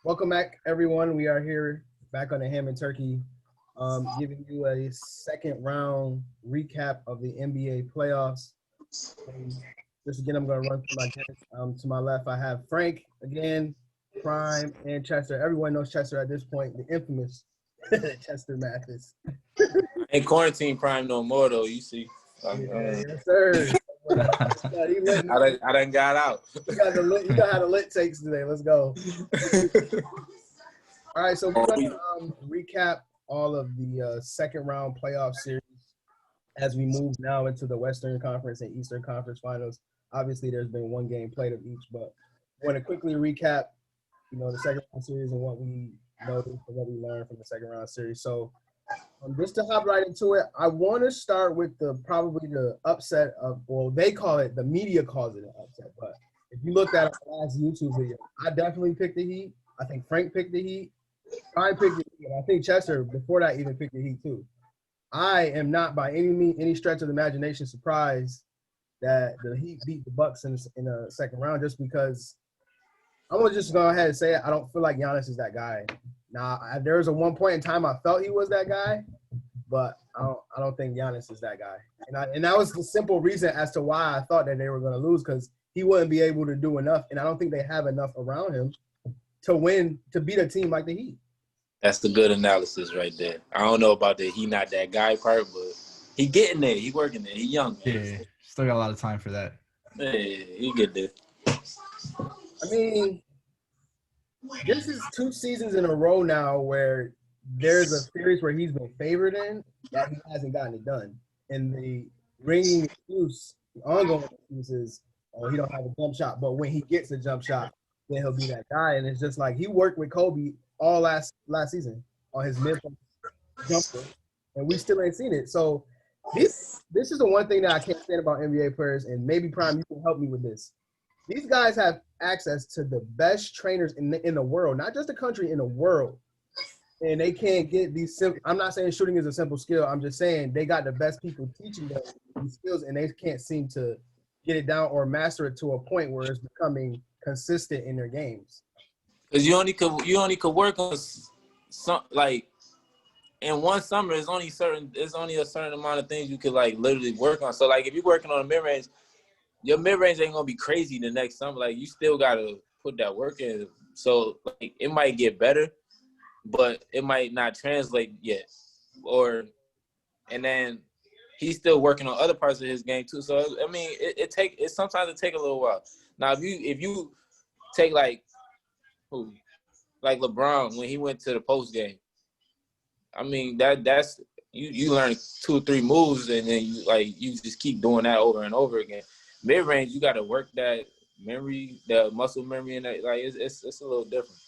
Welcome back, everyone. We are here back on the Ham and Turkey, giving you a second round recap of the NBA playoffs. And just again, I'm going to run through my guests. To my left, I have Frank again, Prime, and Chester. Everyone knows Chester at this point, the infamous Chester Mathis. Ain't quarantine prime no more though. You see, Yes, sir. I done got out. You got how the lit takes today. Let's go. All right, so we're going to recap all of the second round playoff series as we move now into the Western Conference and Eastern Conference finals. Obviously, there's been one game played of each, but I want to quickly recap, the second round series and what we noticed and what we learned from the second round series. So, just to hop right into it, I want to start with probably the upset of, well, they call it, the media calls it an upset, but if you looked at our last YouTube video, I definitely picked the Heat. I think Frank picked the Heat. I picked the Heat. I think Chester, before that, even picked the Heat too. I am not by any stretch of the imagination surprised that the Heat beat the Bucks in the second round, just because I'm gonna just go ahead and say it. I don't feel like Giannis is that guy. Now, there was a one point in time I felt he was that guy, but I don't think Giannis is that guy. And that was the simple reason as to why I thought that they were going to lose, because he wouldn't be able to do enough, and I don't think they have enough around him to beat a team like the Heat. That's the good analysis right there. I don't know about the he not that guy part, but he getting there. He working there. He young. Man. Yeah, still got a lot of time for that. Yeah, he get there. I mean, this is 2 seasons in a row now where there's a series where he's been favored in that he hasn't gotten it done. And the ringing excuse, the ongoing excuse is, oh, he don't have a jump shot. But when he gets a jump shot, then he'll be that guy. And it's just like he worked with Kobe all last season on his mid-post jumper, and we still ain't seen it. So this is the one thing that I can't stand about NBA players, and maybe Prime, you can help me with this. These guys have access to the best trainers in the world, not just the country, in the world. And they can't get these simple – I'm not saying shooting is a simple skill. I'm just saying they got the best people teaching them these skills, and they can't seem to get it down or master it to a point where it's becoming consistent in their games. Because you only could work on some, like, in one summer, there's only a certain amount of things you could, like, literally work on. So, like, if you're working on a mid-range, your mid-range ain't going to be crazy the next summer. Like, you still got to put that work in. So, like, it might get better, but it might not translate yet. And then he's still working on other parts of his game, too. So, I mean, sometimes it take a little while. Now, if you take, like LeBron when he went to the post game, I mean, that's you learn 2 or 3 moves, and then you just keep doing that over and over again. Mid range, you got to work that memory, the muscle memory, and that, like it's a little different.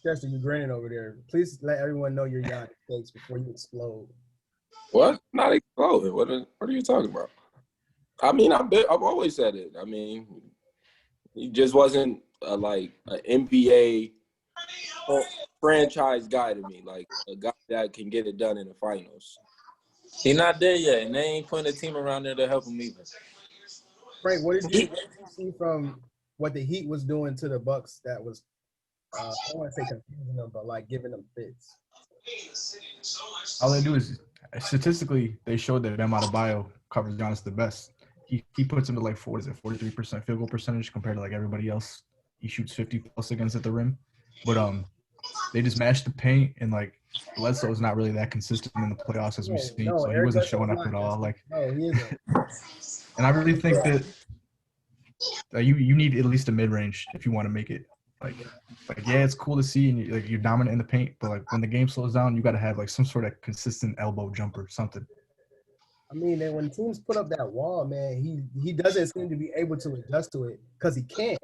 Chester, you're grinning over there. Please let everyone know your Giannis takes before you explode. What? Not exploding. What are you talking about? I mean, I've always said it. I mean, he just wasn't an NBA franchise guy to me, like a guy that can get it done in the finals. He's not there yet, and they ain't putting a team around there to help him either. Frank, what did you see from what the Heat was doing to the Bucks that was, I don't want to say confusing them, but like giving them fits? All they do is, statistically, they showed that Bam Adebayo covers Giannis the best. He puts him to like 43% field goal percentage compared to like everybody else. He shoots 50+ against at the rim, but they just mashed the paint, and like Bledsoe is not really that consistent in the playoffs as we've seen, so he wasn't showing up at all. Like, no, he isn't. And I really think that you need at least a mid range if you want to make it. Like yeah, it's cool to see, and you're dominant in the paint, but like when the game slows down, you got to have like some sort of consistent elbow jumper, something. I mean, and when teams put up that wall, man, he doesn't seem to be able to adjust to it because he can't.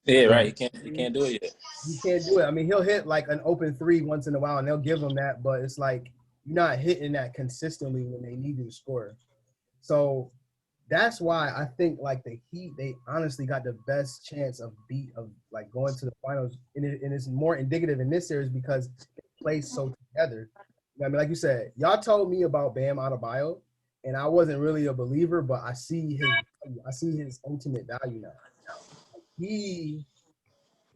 Yeah, right. He can't do it yet. He can't do it. I mean, he'll hit like an open 3 once in a while, and they'll give him that, but it's like you're not hitting that consistently when they need you to score. So that's why I think like the Heat, they honestly got the best chance of like going to the finals, and it's more indicative in this series because they play so together. I mean, like you said, y'all told me about Bam Adebayo, and I wasn't really a believer, but I see his ultimate value now. He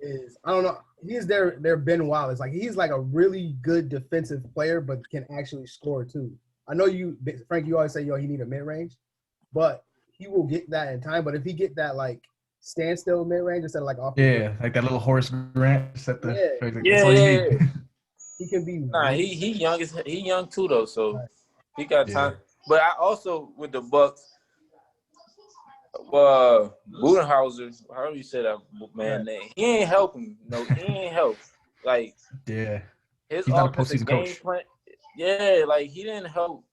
is I don't know. He's their Ben Wallace. Like he's like a really good defensive player, but can actually score too. I know you, Frank. You always say he need a mid range, but he will get that in time. But if he get that like standstill mid range instead of like off, Yeah, like that little Horace Grant set the. Yeah. Like, that's Yeah, all you yeah, need. yeah. he can be. Nah, he young too though, so he got Yeah. time. But I also with the Bucks, Budenhauser, however you say that man name, he ain't helping. No, he ain't help. Like Yeah, his he's not a offensive postseason game coach. plan. Yeah, like he didn't help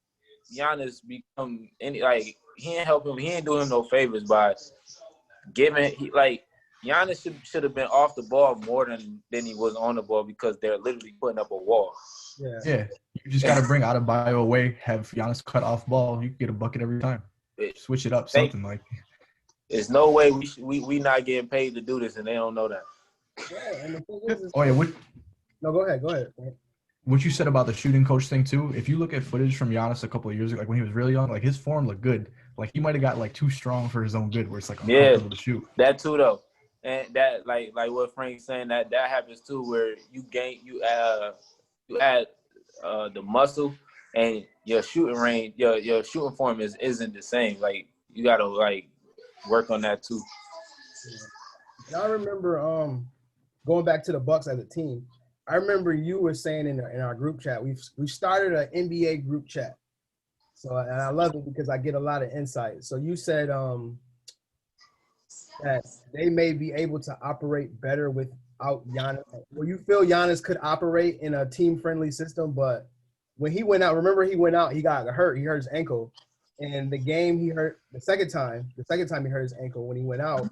Giannis become any. Like he didn't help him. He ain't doing him no favors by giving. Giannis should have been off the ball more than he was on the ball because they're literally putting up a wall. Yeah, you just got to bring Adebayo away, have Giannis cut off ball. You can get a bucket every time. Switch it up, something like. There's no way we not getting paid to do this, and they don't know that. Yeah, and the thing is Oh yeah, no, go ahead. what you said about the shooting coach thing too. If you look at footage from Giannis a couple of years ago, like when he was really young, like his form looked good. Like he might have got like too strong for his own good, where it's like uncomfortable to shoot. That too though, and that like what Frank's saying that happens too, where you add the muscle and your shooting range, your shooting form isn't the same. Like you gotta like work on that too. Yeah. I remember going back to the Bucks as a team. I remember you were saying in our group chat, we've started an NBA group chat. So and I love it because I get a lot of insight. So you said that they may be able to operate better without Giannis. Well, you feel Giannis could operate in a team-friendly system, but when he went out, remember he went out, he got hurt. He hurt his ankle. And the game he hurt the second time he hurt his ankle when he went out,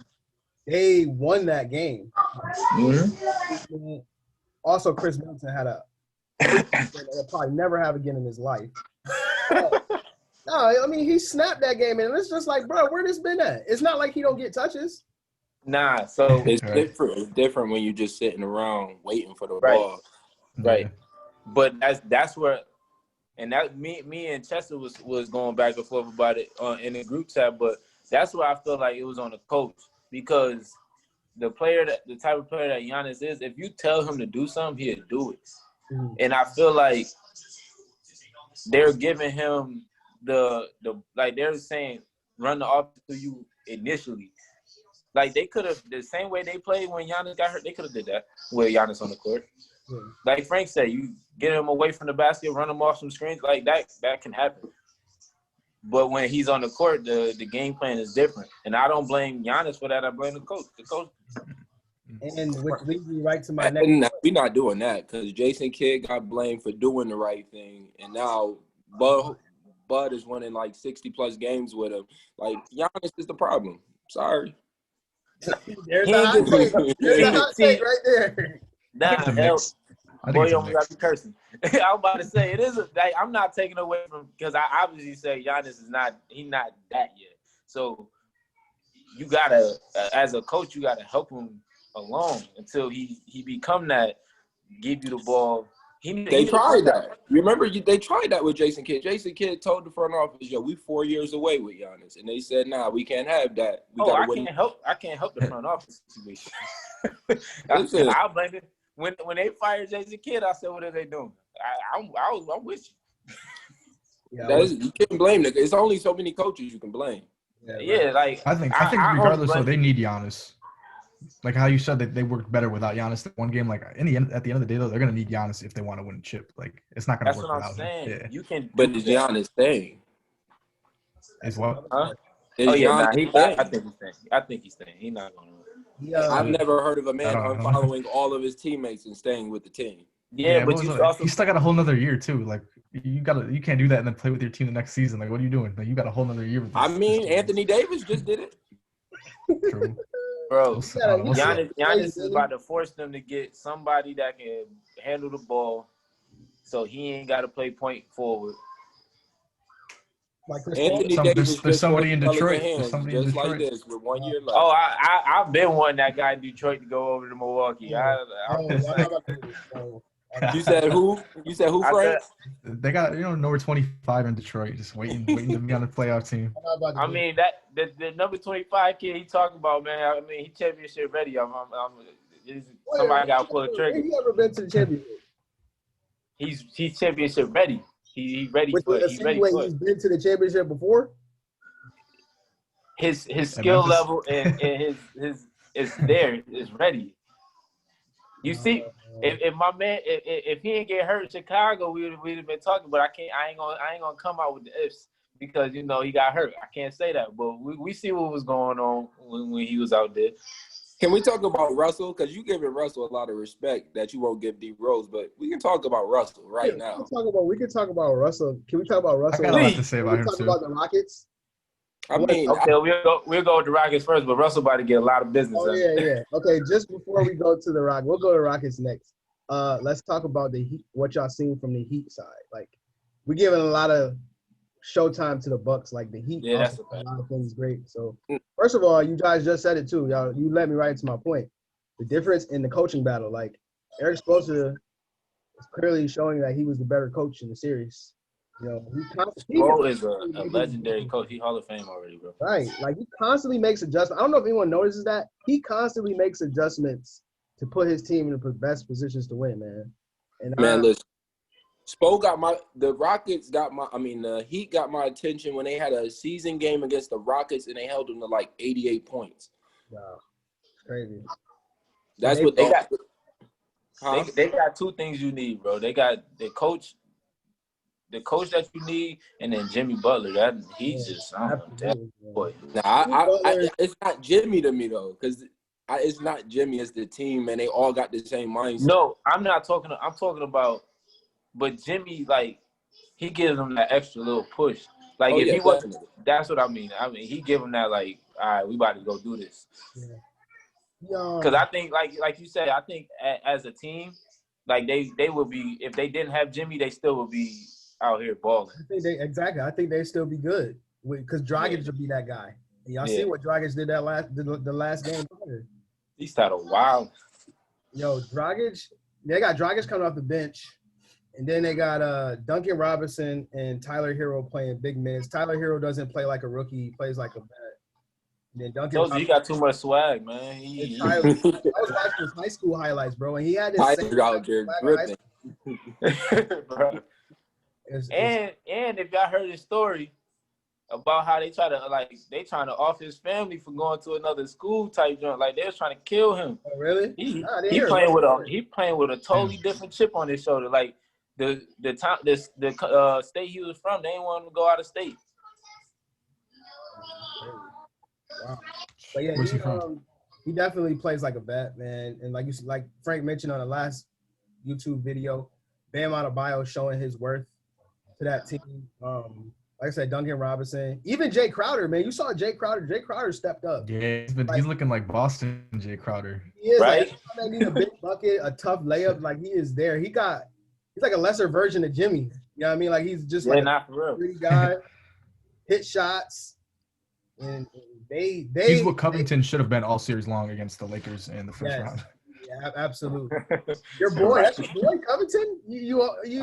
they won that game. Mm-hmm. Also, Chris Middleton had a he'll probably never have again in his life. No, I mean he snapped that game, and it's just like, bro, where this been at? It's not like he don't get touches. Nah, so it's different. It's different when you're just sitting around waiting for the ball. Right. But that's where, and that me and Chester was going back and forth about it in the group chat. But that's where I feel like it was on the coach because the type of player that Giannis is, if you tell him to do something, he'll do it. Mm-hmm. And I feel like they're giving him the like they're saying run the offense to you initially. Like they could have the same way they played when Giannis got hurt, they could have did that with Giannis on the court. Yeah. Like Frank said, you get him away from the basket, run him off some screens, like that can happen. But when he's on the court, the game plan is different. And I don't blame Giannis for that. I blame the coach. The coach. And which leads me right to my next. We're not doing that because Jason Kidd got blamed for doing the right thing, and now Bud is winning like 60+ games with him. Like Giannis is the problem. Sorry. There's a hot take. There's a hot take right there. That helps. Boy, you got to be cursing. I'm about to say it is. I'm not taking away from because I obviously say Giannis is not. He's not that yet. So you gotta, as a coach, you gotta help him along until he become that. Give you the ball. They tried that. Remember, they tried that with Jason Kidd. Jason Kidd told the front office, "Yo, we 4 years away with Giannis," and they said, "Nah, we can't have that. I can't help the front office situation. I blame it. When they fired Jason Kidd, I said, "What are they doing?" I'm with you. Yeah, you can't blame them. It's only so many coaches you can blame. Yeah, like I think regardless, though, they need Giannis. Like how you said that they worked better without Giannis that one game. Like at the end of the day, though, they're gonna need Giannis if they want to win a chip. Like it's not gonna work without him. Saying. Yeah. You can, but is Giannis staying? Is what? Huh? I think he's staying. He's not going to. I've never heard of a man unfollowing all of his teammates and staying with the team. Yeah, but he still got a whole nother year too. Like you can't do that and then play with your team the next season. Like what are you doing? Like you got a whole nother year. With Anthony Davis just did it. True. Bro, Giannis is about to force them to get somebody that can handle the ball, so he ain't got to play point forward. Like Anthony Davis, there's somebody in Detroit. Just like this with 1 year left. Oh, I've been wanting that guy in Detroit to go over to Milwaukee. You said who? You said who, Frank? They got number 25 in Detroit, just waiting to be on the playoff team. I mean the number 25 kid he talking about, man. I mean he championship ready. Somebody got to pull the trigger. Have you ever been to the championship? He's championship ready. He's ready Which for would it. He's ready insinuate for he's it. been to the championship before. His skill Memphis. level and his is there. Is ready. You see, if my man, if he didn't get hurt in Chicago, we'd have been talking. But I ain't gonna come out with the ifs because he got hurt. I can't say that. But we see what was going on when he was out there. Can we talk about Russell? Because you giving Russell a lot of respect that you won't give D Rose, but we can talk about Russell right now. We can talk about Russell. Can we talk about I Russell? got a lot to say about him talk too. about the Rockets. I mean, Okay, we'll go with the Rockets first, but Russell about to get a lot of business. Oh yeah. Okay, just before we go to the Rockets, we'll go to Rockets next. Let's talk about the Heat. What y'all seen from the Heat side? Like, we're giving a lot of showtime to the Bucks. Like the Heat, Yeah, that's a lot of things great. So first of all, you guys just said it too. Y'all, you led me right into my point. The difference in the coaching battle. Like Eric Spoelstra is clearly showing that he was the better coach in the series. Spo is a legendary coach. He Hall of Fame already, bro. Right. Like, he constantly makes adjustments. I don't know if anyone notices that. He constantly makes adjustments to put his team in the best positions to win, man. And listen. Spo the Heat got my attention when they had a season game against the Rockets and they held them to like 88 points. Wow. It's crazy. That's they, what they got. Huh? They got two things you need, bro. They got the coach that you need, and then Jimmy Butler. That he's just boy. It's not Jimmy to me though, because it's not Jimmy. It's the team, and they all got the same mindset. No, I'm talking about, but Jimmy, like, he gives them that extra little push. Like if he wasn't, that's what I mean. He give them that like, all right, we about to go do this. Yeah. Because I think, like you said, I think as a team, like they would be, if they didn't have Jimmy, they still would be out here balling. I think they'd still be good because Dragic would be that guy. And y'all see what Dragic did the last game. He started wild. Yo, Dragic, they got Dragic coming off the bench, and then they got Duncan Robinson and Tyler Hero playing big minutes. Tyler Hero doesn't play like a rookie; he plays like a vet. And then Duncan, he got too much swag, man. I was watching his high school highlights, bro, and he had this same out there dripping. Bro. And if y'all heard his story about how they trying to off his family for going to another school type joint, like they was trying to kill him. Oh, really? He playing with a totally different chip on his shoulder. Like the state he was from, they didn't want him to go out of state. Wow. But yeah, he definitely plays like a vet, man. And like Frank mentioned on the last YouTube video, Bam Adebayo showing his worth to that team. Like I said, Duncan Robinson, even Jay Crowder, man. You saw Jay Crowder. Jay Crowder stepped up. Yeah, he's looking like Boston Jay Crowder. He is, right? Like, need a big bucket, a tough layup. Like, he is there. He's like a lesser version of Jimmy. You know what I mean? Like, he's just like not for real. Pretty guy, hit shots, and he's what Covington should have been all series long against the Lakers in the first round. Yeah, absolutely. Your boy, that's your boy, Covington.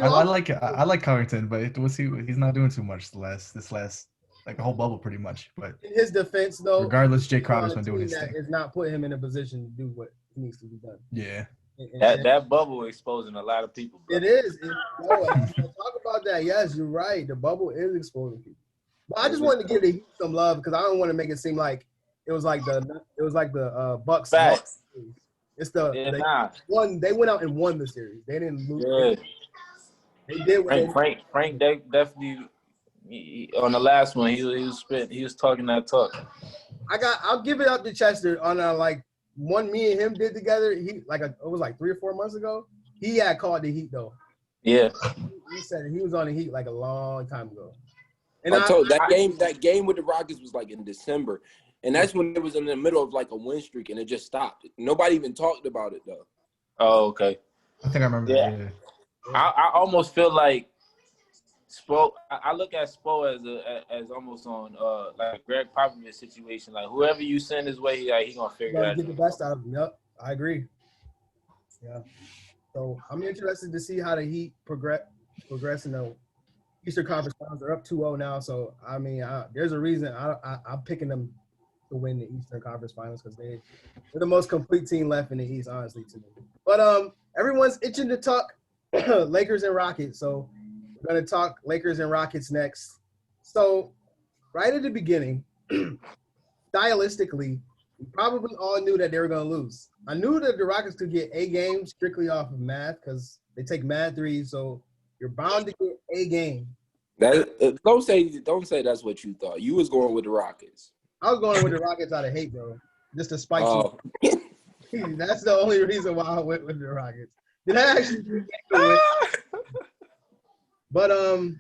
I like Covington, but he's not doing too much this last like the whole bubble pretty much. But in his defense, though, regardless, Jay Crowder's been doing his thing. It's not putting him in a position to do what needs to be done. Yeah. That bubble exposing a lot of people, bro. It is. Talk about that. Yes, you're right. The bubble is exposing people. But I just wanted to give the Heat some love because I don't want to make it seem like it was like the Bucks. Facts. It's they went out and won the series. They didn't lose. Yeah. They did. Frank definitely on the last one. He was talking that talk. I'll give it up to Chester on one me and him did together. He it was like 3 or 4 months ago. He had called the Heat though. Yeah. He said he was on the Heat like a long time ago. And I told that game with the Rockets was like in December. And that's when it was in the middle of like a win streak and it just stopped. Nobody even talked about it though. Oh, okay. I think I remember that. Yeah. I almost feel like Spo. I look at Spo as almost on like Greg Popovich situation. Like whoever you send his way, he gonna figure it out. Get the best out of him. Yep, I agree. Yeah. So I'm interested to see how the Heat progress in the Eastern Conference Finals. They're up 2-0 now. So I mean, there's a reason I'm picking them to win the Eastern Conference Finals because they're the most complete team left in the East, honestly, to me. But everyone's itching to talk Lakers and Rockets, so we're gonna talk Lakers and Rockets next. So, right at the beginning, stylistically, we probably all knew that they were gonna lose. I knew that the Rockets could get a game strictly off of math because they take mad threes, so you're bound to get a game. Don't say that's what you thought. You was going with the Rockets. I was going with the Rockets out of hate, bro. Just to spite you. That's the only reason why I went with the Rockets. Did I actually do But I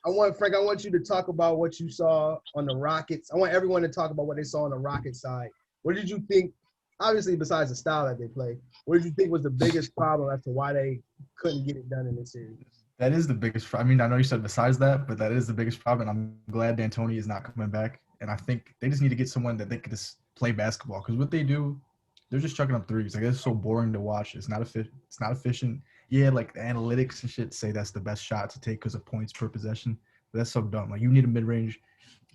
want you to talk about what you saw on the Rockets. I want everyone to talk about what they saw on the Rockets side. What did you think, obviously besides the style that they play, what did you think was the biggest problem as to why they couldn't get it done in this series? That is the biggest. I mean, I know you said besides that, but that is the biggest problem. And I'm glad D'Antoni is not coming back. And I think they just need to get someone that they could just play basketball. Because what they do, they're just chucking up threes. Like, it's so boring to watch. It's not efficient. Yeah, like the analytics and shit say that's the best shot to take because of points per possession. But that's so dumb. Like, you need a mid-range.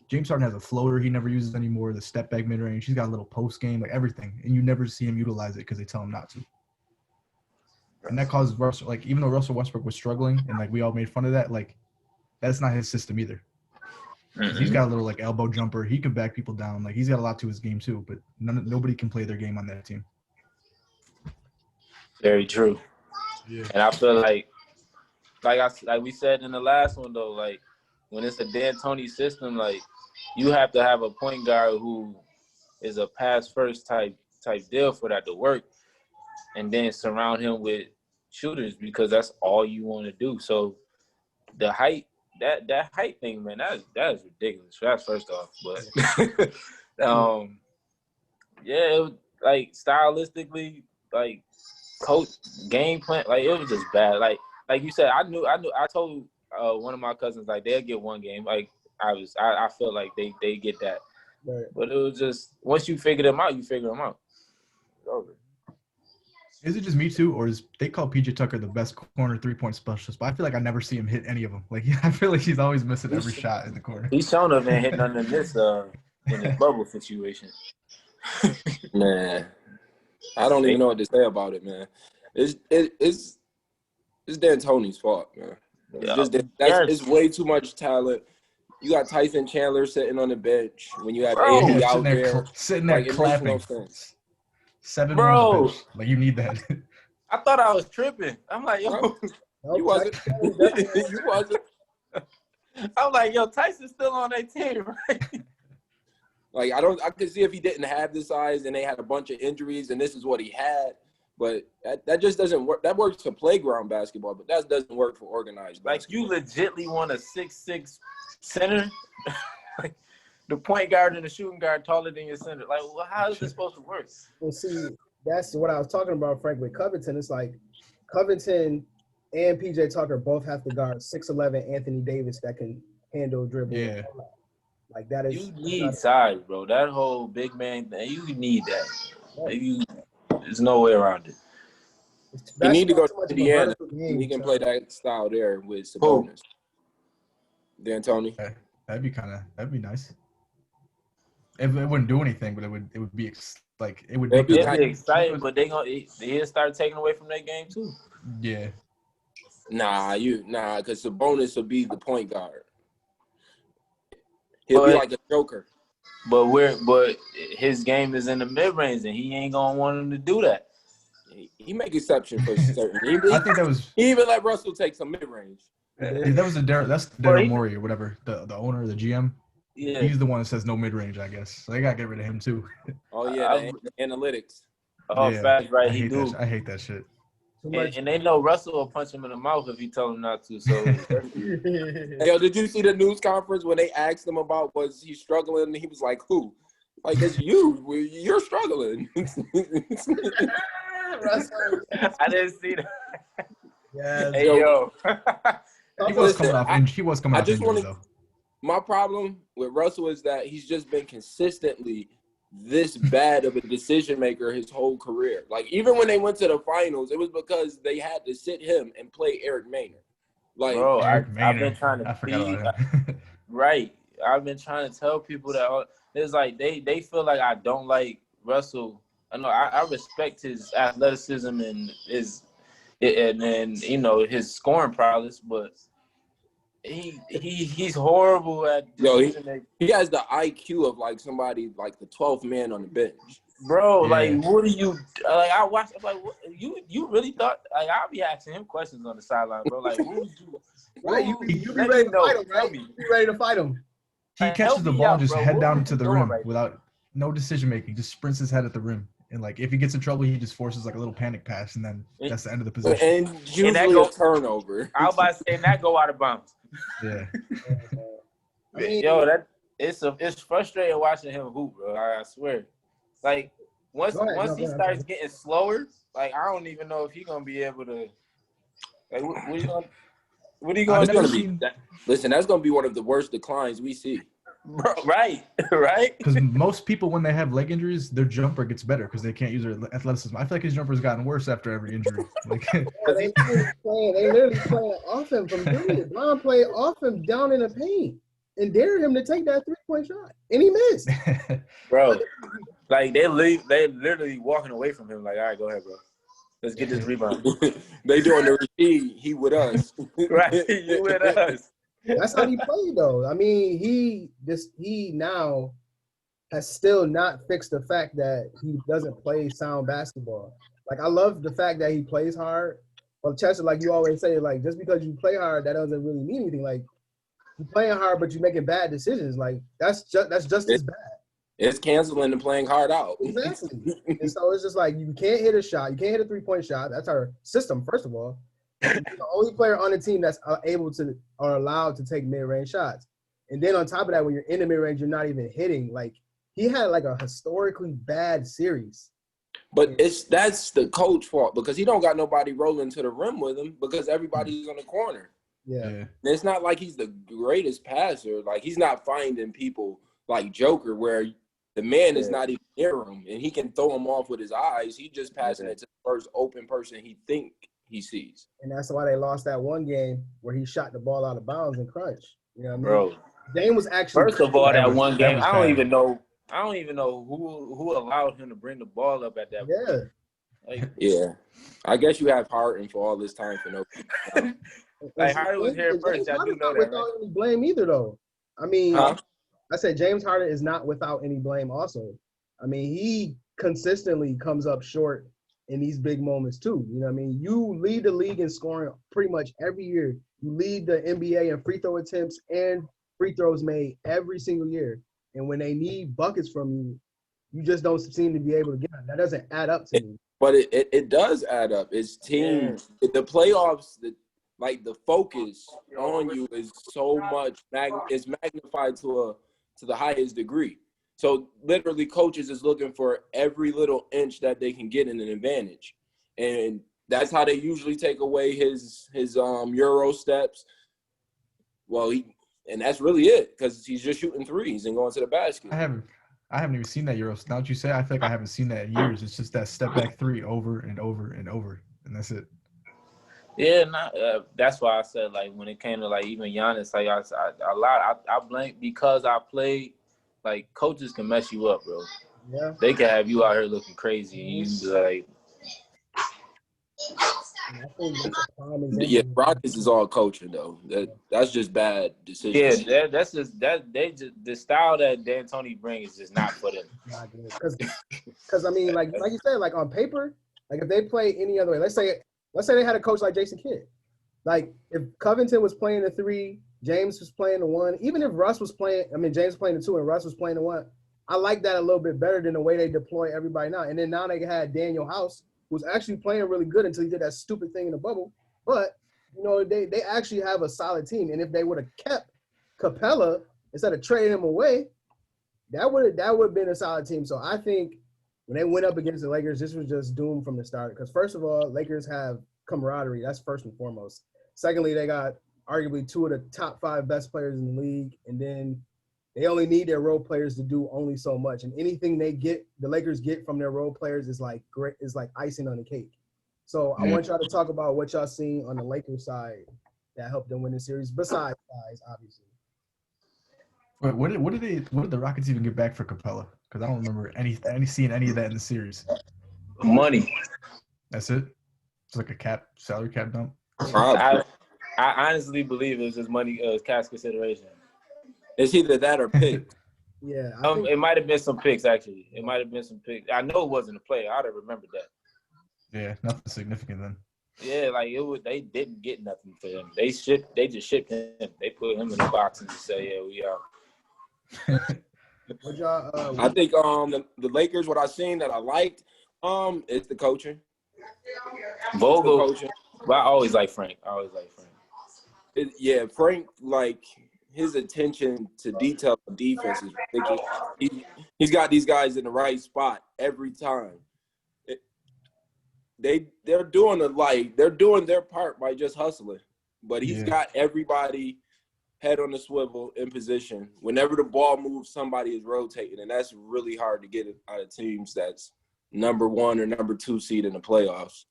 James Harden has a floater he never uses anymore, the step-back mid-range. He's got a little post game, like everything. And you never see him utilize it because they tell him not to. And that causes Russell, like, even though Russell Westbrook was struggling and, like, we all made fun of that, like, that's not his system either. Mm-hmm. He's got a little, like, elbow jumper. He can back people down. Like, he's got a lot to his game, too. But nobody can play their game on that team. Very true. Yeah. And I feel like we said in the last one, though, like, when it's a D'Antoni system, like, you have to have a point guard who is a pass-first type deal for that to work, and then surround him with shooters because that's all you want to do. So the height, that height thing, man, that is ridiculous. That's first off. But yeah, it was, like, stylistically, like, coach game plan, like, it was just bad. Like you said, I told one of my cousins, like, they'll get one game. Like, I feel like they get that. Right. But it was just, once you figure them out, you figure them out. It's over. Is it just me too, or is they call PJ Tucker the best corner three-point specialist? But I feel like I never see him hit any of them. Like, I feel like he's always missing every shot in the corner. He's shown up and hit none of this in his bubble situation. Man, I don't even know what to say about it, man. It's D'Antoni's fault, man. It's way too much talent. You got Tyson Chandler sitting on the bench when you have Andy out there sitting there, like, clapping. 7 bro, on the bench. Like, you need that. I thought I was tripping. I'm like, yo, you wasn't. You wasn't. I'm like, yo, Tyson's still on their team, right? Like, I could see if he didn't have the size and they had a bunch of injuries and this is what he had. But that just doesn't work. That works for playground basketball, but that doesn't work for organized basketball. Like, you legitly want a 6'6" center? Like, the point guard and the shooting guard taller than your center. Like, well, how is this supposed to work? Well, see, that's what I was talking about, Frank, with Covington. It's like Covington and PJ Tucker both have to guard 6'11" Anthony Davis that can handle dribble. Yeah. Like, that is. You need size, bro. That whole big man thing, you need that. Like, there's no way around it. You need to go to Indiana. He can play that style there with Sabonis. D'Antoni. Okay. That'd be nice. It wouldn't do anything, but it would be like it would be exciting. But they'll start taking away from their game too. Yeah. Nah, because Sabonis will be the point guard. He'll be like a joker. But his game is in the mid range, and he ain't gonna want him to do that. He make exception for certain. I think that was. He even let Russell take some mid range. That was that's Daryl Morey or whatever, the owner, the GM. Yeah, he's the one that says no mid range. I guess so. They gotta get rid of him too. Oh yeah, the analytics. Oh, yeah, fast, right? I hate that shit. And they know Russell will punch him in the mouth if he tell him not to. So, hey, yo, did you see the news conference when they asked him about was he struggling? And he was like, "Who? Like, it's you. You're struggling." I didn't see that. Yeah. Hey, yo. He was coming off injury, though. My problem with Russell is that he's just been consistently this bad of a decision maker his whole career. Like, even when they went to the finals, it was because they had to sit him and play Eric Maynard. Like, bro, I've been trying to forgot about right. I've been trying to tell people that it's like they feel like I don't like Russell. I know I respect his athleticism and his scoring prowess, but he's horrible at decision making. He has the IQ of like somebody like the 12th man on the bench. Bro, Yeah. like, what do you like? I watched. I'm like, what, you really thought? Like, I'll be asking him questions on the sideline, bro. Like, who would you? Right, you be let ready me to know. fight him, Tell right? me. You be ready to fight him. He Like, catches help the me ball out, and just bro. head What down was to he the doing rim right without no decision making. Just sprints his head at the rim, and like if he gets in trouble, he just forces like a little panic pass, and then that's the end of the possession. And usually a turnover. I was about to say, and that go out of bounds. Yeah. I mean, Yo, it's frustrating watching him hoop, bro. I swear. Like once he starts getting slower, like I don't even know if he's gonna be able to. Like what are you gonna do? Listen, that's gonna be one of the worst declines we see. Bro, right. Because most people, when they have leg injuries, their jumper gets better because they can't use their athleticism. I feel like his jumper's gotten worse after every injury. Like, they literally playing off him from three. LeBron played off him down in the paint and dared him to take that 3-point shot, and he missed. Bro, like they literally walking away from him. Like, all right, go ahead, bro. Let's get this rebound. They doing the Rasheed, he with us. Right, he with us. That's how he played, though. I mean, he now has still not fixed the fact that he doesn't play sound basketball. Like, I love the fact that he plays hard. But Chester, like you always say, like just because you play hard, that doesn't really mean anything. Like you're playing hard, but you're making bad decisions. Like that's just as bad. It's canceling and playing hard out. Exactly. And so it's just like you can't hit a shot. You can't hit a 3-point shot. That's our system, first of all. You're the only player on the team that's able to or allowed to take mid-range shots. And then on top of that, when you're in the mid-range, you're not even hitting. Like he had like a historically bad series. But that's the coach fault because he don't got nobody rolling to the rim with him because everybody's on the corner. Yeah. And it's not like he's the greatest passer. Like he's not finding people like Joker where the man is not even near him and he can throw him off with his eyes. He just passing it to the first open person he think he sees. And that's why they lost that one game where he shot the ball out of bounds in crunch. You know what I mean? Bro. Dame was actually First of all, that one game, I don't bad. even know who allowed him to bring the ball up at that point. Like, Yeah. I guess you have Harden for all this time for no reason. Like Harden was here first. I do know that, without any blame either, though. I mean, Huh? I said James Harden is not without any blame also. I mean, he consistently comes up short in these big moments too. You know what I mean? You lead the league in scoring pretty much every year. You lead the NBA in free throw attempts and free throws made every single year. And when they need buckets from you, you just don't seem to be able to get them. That doesn't add up to me. But it does add up. It's team the playoffs. The focus on you is so much. It's magnified to the highest degree. So literally, coaches is looking for every little inch that they can get in an advantage, and that's how they usually take away his Euro steps. Well, and that's really it because he's just shooting threes and going to the basket. I haven't even seen that Euro. Now that you say, I feel like I haven't seen that in years. It's just that step back three over and over and over, and that's it. yeah, that's why I said like when it came to like even Giannis, like I blame because I played. Like coaches can mess you up, bro. Yeah. They can have you out here looking crazy, and you be like, Yeah, Rockets is all coaching though. That's just bad decisions. yeah, that's just the style that D'Antoni brings is just not for them. Because I mean, like you said, like on paper, like if they play any other way, let's say they had a coach like Jason Kidd. Like if Covington was playing the 3, James was playing the 1, even if Russ was playing, James was playing the 2 and Russ was playing the 1, I like that a little bit better than the way they deploy everybody now. And then now they had Daniel House, who's actually playing really good until he did that stupid thing in the bubble. But, they actually have a solid team. And if they would have kept Capella instead of trading him away, that would have been a solid team. So I think when they went up against the Lakers, this was just doomed from the start. Because first of all, Lakers have camaraderie. That's first and foremost. Secondly, they got arguably 2 of the top 5 best players in the league. And then they only need their role players to do only so much. And anything the Lakers get from their role players is like great, is like icing on the cake. So I want y'all to talk about what y'all seen on the Lakers side that helped them win the series, besides guys, obviously. Wait, what did the Rockets even get back for Capella? Because I don't remember seeing any of that in the series. Money. That's it. It's like a salary cap dump. Probably. I honestly believe it was just money, cash consideration. It's either that or pick. Yeah, I think It might have been some picks actually. It might have been some picks. I know it wasn't a player. I'd have remembered that. Yeah, nothing significant then. Yeah, like it was. They didn't get nothing for him. They just shipped him. They put him in the box and just say, "Yeah, we out." what y'all. I think the Lakers, what I seen that I liked, is the coaching. Vogel. The coaching. But I always like Frank. Frank, like his attention to detail of defense is ridiculous. He's got these guys in the right spot every time. They're doing their part by just hustling, but he's got everybody head on the swivel in position. Whenever the ball moves, somebody is rotating, and that's really hard to get out of teams that's number 1 or number 2 seed in the playoffs.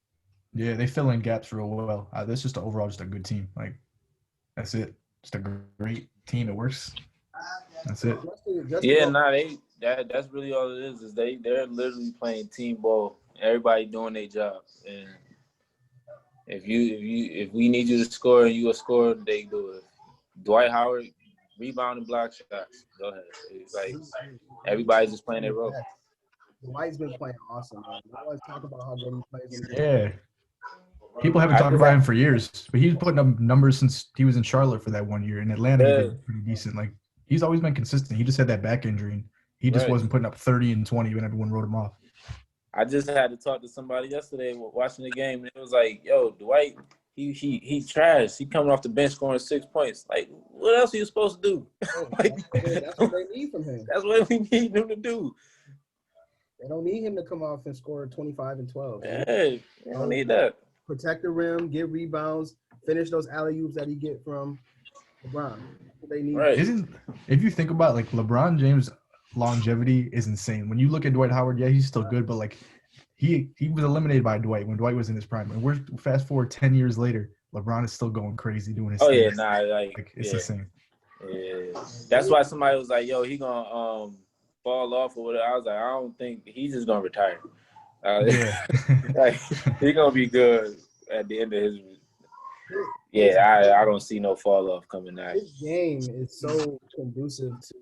Yeah, they fill in gaps real well. That's just overall just a good team. Like that's it. Just a great team. It works. That's it. That's really all it is. Is they're literally playing team ball. Everybody doing their job, and if we need you to score and you a scorer, they do it. Dwight Howard, rebound and block shots. Go ahead. It's like everybody's just playing their role. Dwight's been playing awesome, man. I always talk about how good he plays. Yeah. People haven't talked about him for years, but he's putting up numbers since he was in Charlotte for that 1 year. In Atlanta, he did pretty decent. Like he's always been consistent. He just had that back injury, and he just wasn't putting up 30 and 20 when everyone wrote him off. I just had to talk to somebody yesterday watching the game, and it was like, "Yo, Dwight, he trash. He coming off the bench scoring 6 points. Like, what else are you supposed to do? Like, that's what they need from him. That's what we need him to do. They don't need him to come off and score 25 and 12. Hey, they don't need that. Protect the rim, get rebounds, finish those alley-oops that he get from LeBron. They need. Right. If you think about like LeBron James' longevity is insane. When you look at Dwight Howard, yeah, he's still good, but like he was eliminated by Dwight when Dwight was in his prime. And we're fast forward 10 years later, LeBron is still going crazy doing his thing. Yeah, nah, like it's insane. Yeah. That's why somebody was like, "Yo, he gonna fall off or whatever." I was like, I don't think he's just gonna retire. Like he's gonna be good at the end of his. Yeah, I don't see no fall off coming out. His game is so conducive to,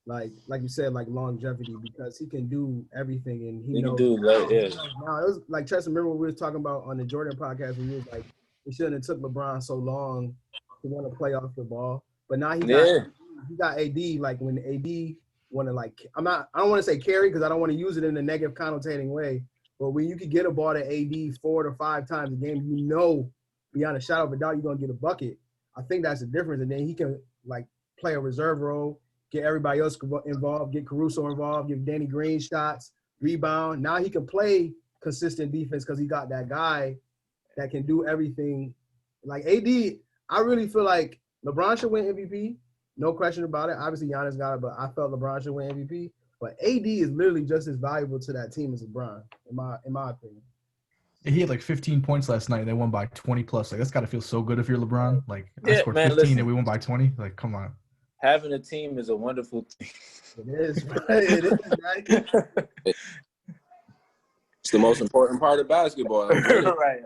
like you said, like longevity, because he can do everything and he knows. Now it was like Chester. Remember what we were talking about on the Jordan podcast when he was like, it shouldn't have took LeBron so long to want to play off the ball, but now he got AD. Like when AD want to I don't want to say carry because I don't want to use it in a negative connotating way, but when you could get a ball to AD 4 to 5 times a game, you know beyond a shadow of a doubt you're gonna get a bucket. I think that's the difference, and then he can like play a reserve role, get everybody else involved, get Caruso involved, give Danny Green shots, rebound. Now he can play consistent defense because he got that guy that can do everything. Like AD, I really feel like LeBron should win MVP. No question about it. Obviously, Giannis got it, but I felt LeBron should win MVP. But AD is literally just as valuable to that team as LeBron, in my opinion. He had like 15 points last night, and they won by 20 plus. Like that's got to feel so good if you're LeBron. Like I scored 15 and we won by 20. Like come on. Having a team is a wonderful thing. It is. It is. Right? It's the most important part of basketball. Right.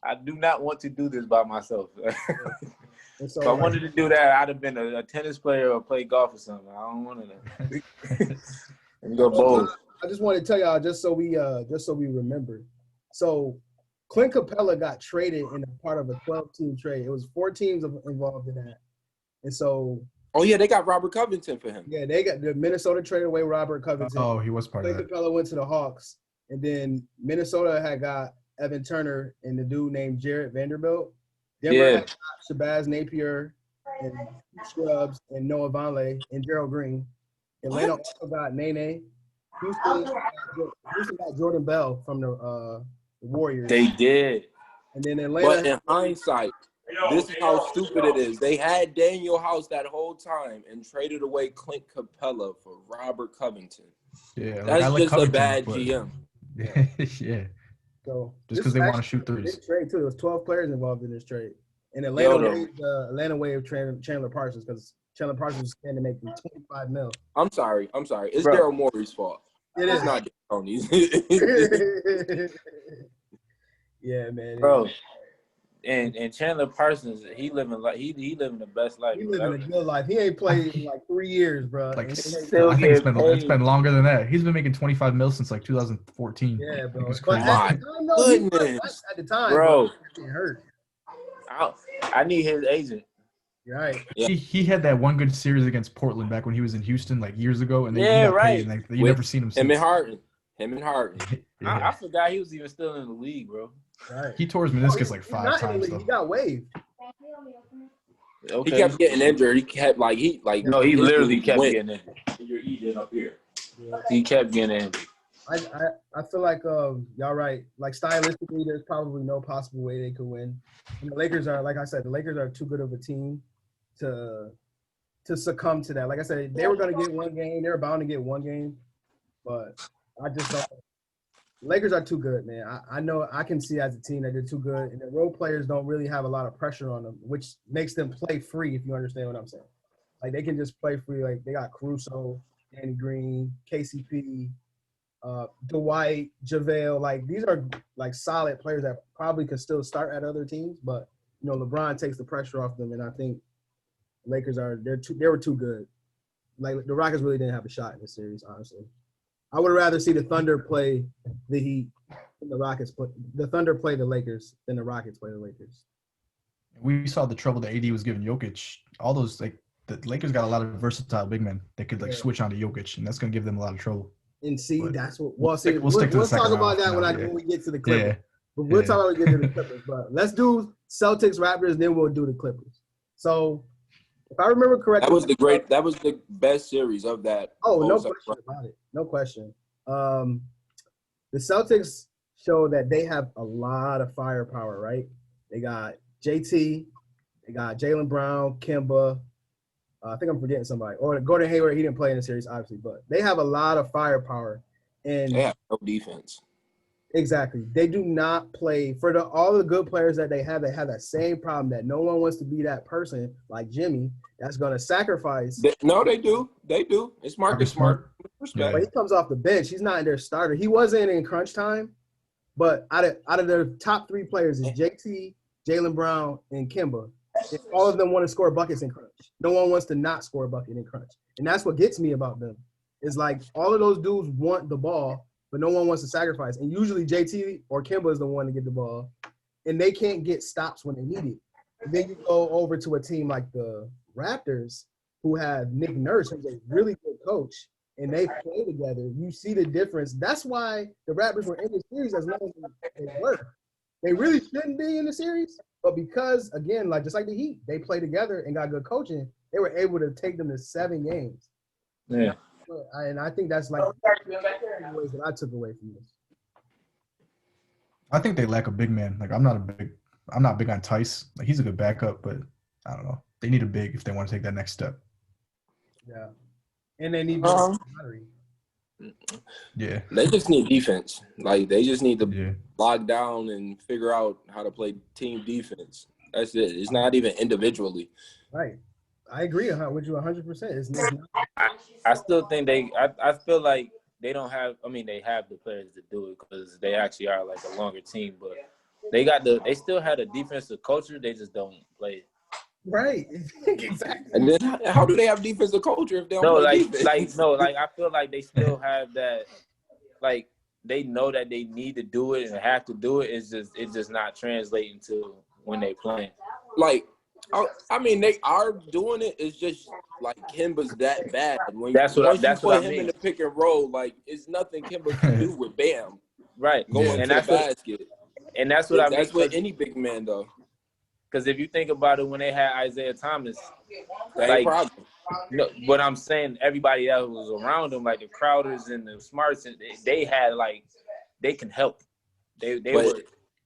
I do not want to do this by myself. If I wanted to do that, I'd have been a tennis player or play golf or something. I don't want to. Let me go bold. I just want to tell y'all just so we remember. So Clint Capella got traded in a part of a 12-team trade. It was 4 teams involved in that, and so. Oh yeah, they got Robert Covington for him. Yeah, they got the Minnesota traded away Robert Covington. Oh, he was part of that. Clint Capella went to the Hawks, and then Minnesota had got Evan Turner and the dude named Jarrett Vanderbilt. Denver had Shabazz Napier and Scrubs and Noah Vonleh and Gerald Green. Atlanta also got Nene. Houston got Jordan Bell from the Warriors. They did. And then Atlanta. But in hindsight, this is how stupid it is. They had Daniel House that whole time and traded away Clint Capella for Robert Covington. Yeah, that's just a bad GM. Yeah. So just because they want to shoot threes. Big trade too. There was 12 players involved in this trade, and Atlanta waived Chandler Parsons because Chandler Parsons was scared to make him $25 million. I'm sorry. It's Bro. Daryl Morey's fault. It It's is. not Tony's. Yeah, man. Bro. And Chandler Parsons, he living the best life. He bro. living a good life. He ain't played in like 3 years, bro. Like, And still I think get it's paid. been longer than that. He's been making 25 mil since like 2014. yeah, bro. It's But crazy. at the time, though, he was Goodness. at the time, Bro. He hurt. I need his agent. You're right. Yeah. He had that one good series against Portland back when he was in Houston like years ago, and then Yeah, he got right. paid, and like, you With never seen him since. Him and Harden. Yeah. I forgot he was even still in the league, bro. Right. He tore his meniscus like He's 5 not in the times league. though. He got waived. Okay. He kept getting injured. He kept No, he his literally dude kept went. getting injured. You're eating up here. He kept getting injured. I feel like y'all right. Like stylistically, there's probably no possible way they could win. And the Lakers are, like I said, the Lakers are too good of a team to succumb to that. Like I said, they were gonna get one game. They were bound to get one game, but I just don't. Lakers are too good, man. I know I can see as a team that they're too good, and the role players don't really have a lot of pressure on them, which makes them play free. If you understand what I'm saying, like they can just play free. Like they got Caruso, Danny Green, KCP. Dwight, JaVale, like these are like solid players that probably could still start at other teams, but you know LeBron takes the pressure off them, and I think Lakers they were too good. Like the Rockets really didn't have a shot in this series, honestly. I would rather see the Thunder play the Heat than the Thunder play the Lakers than the Rockets play the Lakers. We saw the trouble that AD was giving Jokic. All those like the Lakers got a lot of versatile big men that could like switch onto Jokic, and that's gonna give them a lot of trouble. And see, But that's what. we'll stick to We'll the second talk about round that now, when we get to the Clippers. Yeah. But we'll Yeah. talk about when we get to the Clippers. But let's do Celtics, Raptors, then we'll do the Clippers. So, if I remember correctly, That was the best series of that. Oh, no whole question second about it. No question. The Celtics show that they have a lot of firepower, right? They got JT, they got Jaylen Brown, Kemba. I think I'm forgetting somebody. Or Gordon Hayward, he didn't play in the series, obviously, but they have a lot of firepower. And They have no defense. exactly. They do not play for all the good players that they have that same problem that no one wants to be that person like Jimmy that's going to sacrifice. They do. They do. It's Marcus Smart. Respect. But he comes off the bench. He's not in their starter. He wasn't in crunch time, but out of their top 3 players is JT, Jaylen Brown, and Kemba. And all of them want to score buckets in crunch. No one wants to not score a bucket in crunch. And that's what gets me about them. Is like all of those dudes want the ball, but no one wants to sacrifice. And usually JT or Kemba is the one to get the ball, and they can't get stops when they need it. And then you go over to a team like the Raptors, who have Nick Nurse, who's a really good coach, and they play together. You see the difference. That's why the Raptors were in the series as long as they were. They really shouldn't be in the series, but because, again, like just like the Heat, they play together and got good coaching, they were able to take them to 7 games. Yeah. And I think that's like the ways that I took away from this. I think they lack a big man. Like I'm not big on Tice. Like he's a good backup, but I don't know. They need a big if they want to take that next step. Yeah. And they need battery. Yeah. They just need defense. Like they just need to Yeah. lock down and figure out how to play team defense. That's it. It's not even individually. Right. I agree with you 100%. It's not. I still think I feel like they don't have. I mean, they have the players to do it because they actually are like a longer team, but they still had a defensive culture. They just don't play it. Right. Exactly. And then how do they have defensive culture if they don't play defense? I feel like they still have that. Like they know that they need to do it and have to do it. It's just not translating to when they playing. Like, I mean, they are doing it. It's just like Kemba's that bad. When That's what I put him mean. in the pick and roll, like it's nothing Kemba can do with Bam Right. going And to that's the basket. And that's what I mean. That's with any big man though. Because if you think about it, when they had Isaiah Thomas, Same problem. no, what I'm saying, everybody else was around him, like the Crowders and the Smarts, and they had like they can help. They were.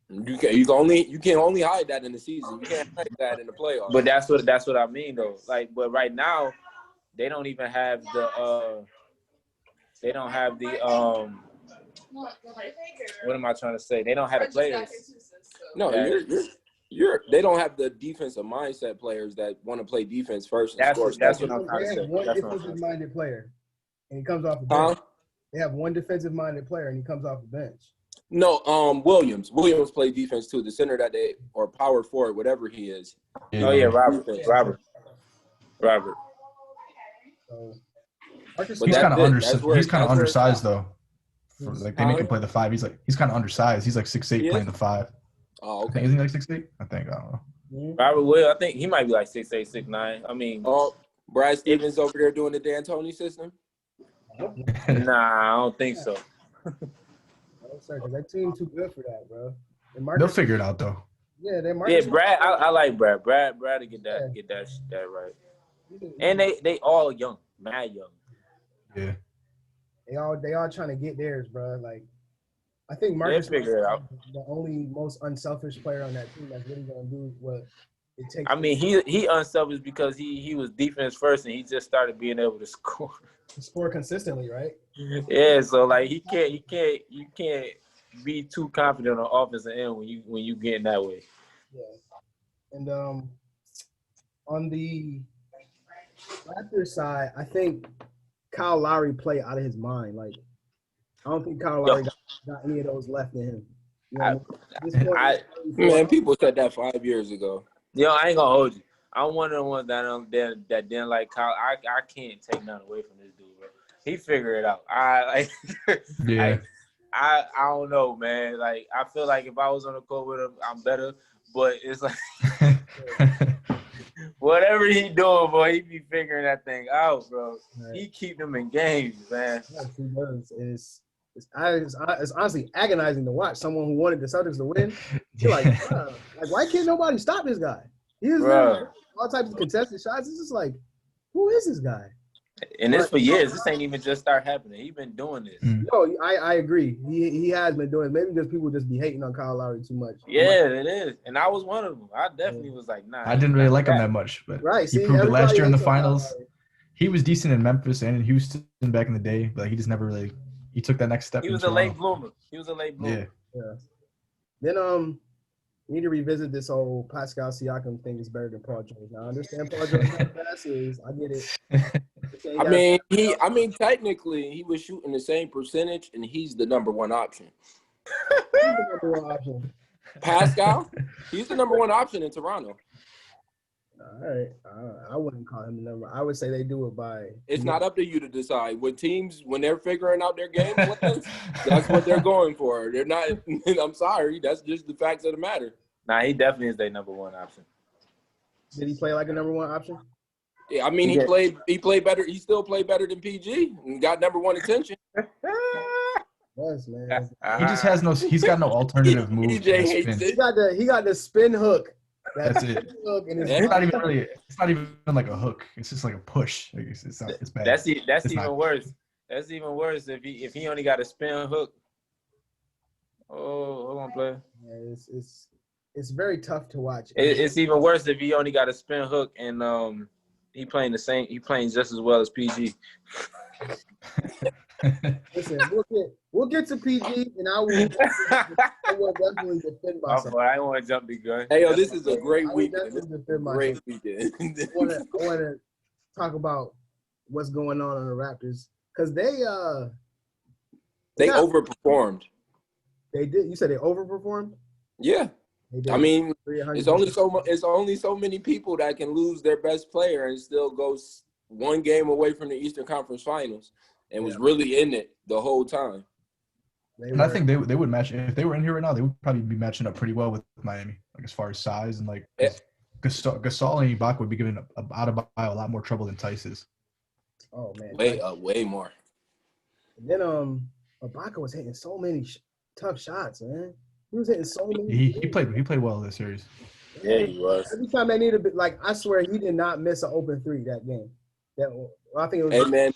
You can only hide that in the season. You can't hide that in the playoffs. But that's what I mean though. Like, but right now, they don't even have the. They don't have the. What am I trying to say? They don't have the players. No, They don't have the defensive mindset players that want to play defense first and That's score. what I'm trying They to have say. one That's what I'm trying to say. defensive-minded player, and he comes off the Huh? bench. They have one defensive-minded player, and he comes off the bench. No, Williams. Williams played defense too. The center that they or power forward, whatever he is. Oh yeah, Robert. So, Marcus But He's that's kind of it. That's where- he's kind of that's where it's undersized at. though. Like they make him play the 5. He's kind of undersized. He's like 6'8", He is? playing the 5. Oh, I think okay. isn't he like 6'8"? I think, I don't know. Robert Will, I think he might be like 6'8", 6'9". I mean, Oh, Brad Stevens over there doing the D'Antoni system. nah, I don't think so. No, sir, because that team too good for that, bro. And They'll figure it out though. yeah, they Yeah, Marcus. Brad, I like Brad. Brad to get that right. And they all young, mad young. Yeah. They all trying to get theirs, bro. Like, I think They'll Marcus figure it out. is the only most unselfish player on that team that's really gonna do what it takes. I mean, he unselfish because he was defense first and he just started being able to score. to score consistently, right? Yeah, so like you can't be too confident on offensive end when you getting that way. Yeah. And on the Raptors side, I think Kyle Lowry played out of his mind. Like, I don't think Kyle Lowry got any of those left in him. You know, at this point, Man, people said that 5 years ago. Yo, I ain't gonna hold you. I'm one of the ones that didn't like Kyle. I can't take nothing away from this dude, bro. He figured it out. Yeah. I don't know, man. Like I feel like if I was on the court with him, I'm better. But it's like whatever he doing, boy, he be figuring that thing out, bro. Right. He keep them in games, man. Yes, he does. It's honestly agonizing to watch someone who wanted the Celtics to win. You're like, bruh, like, why can't nobody stop this guy? He's Bruh. all types of contested shots. It's just like, who is this guy? And this for years. This ain't even just start happening. He been doing this. No, I agree. He has been doing it. Maybe just people just be hating on Kyle Lowry too much. Yeah, it is. And I was one of them. I definitely was like, nah. I didn't really like him that much, but Right. he See, proved it last everybody year in the hates on Kyle finals. Lowry. He was decent in Memphis and in Houston back in the day, but he just never really he took that next step. He in was a late Toronto. bloomer. Yeah. Then we need to revisit this whole Pascal Siakam thing is better than Paul George. Now I understand Paul George got passes. I get it. I mean, technically, he was shooting the same percentage, and he's the number one option. Pascal, he's the number one option in Toronto. All right, I wouldn't call him the number. I would say they do it by. It's not up to you to decide. When they're figuring out their game plans, that's what they're going for. They're not. I'm sorry, that's just the facts of the matter. Nah, he definitely is their number one option. Did he play like a number one option? Yeah, I mean, he played better. He still played better than PG and got number one attention. Yes, man. He just has he's got no alternative move. DJ to hates spin. it. He got the spin hook. That's it. Hook and It's not even like a hook. It's just like a push. Like it's bad. That's It's even not- worse. That's even worse if he only got a spin hook. Oh, hold on, player. Yeah, it's very tough to watch. It's even worse if he only got a spin hook and he playing just as well as PG. Listen, we'll get to PG, and I will definitely defend Oh, myself. boy, I don't want to jump the gun. Hey, yo, this is a great I will weekend. definitely defend myself. Great weekend. I want to talk about what's going on the Raptors because they overperformed. They did. You said they overperformed. Yeah, They did. I mean, 300%. it's only so many people that can lose their best player and still go one game away from the Eastern Conference Finals and was really in it the whole time. And I think they would match if they were in here right now. They would probably be matching up pretty well with Miami, like as far as size and like Gasol and Ibaka would be giving Adebayo a lot more trouble than Tice is. Oh man, way more. And then Ibaka was hitting so many tough shots, man. He was hitting so many. He played well this series. Yeah, he was. Every time they needed, like I swear, he did not miss an open three that game. I think it was. Hey man,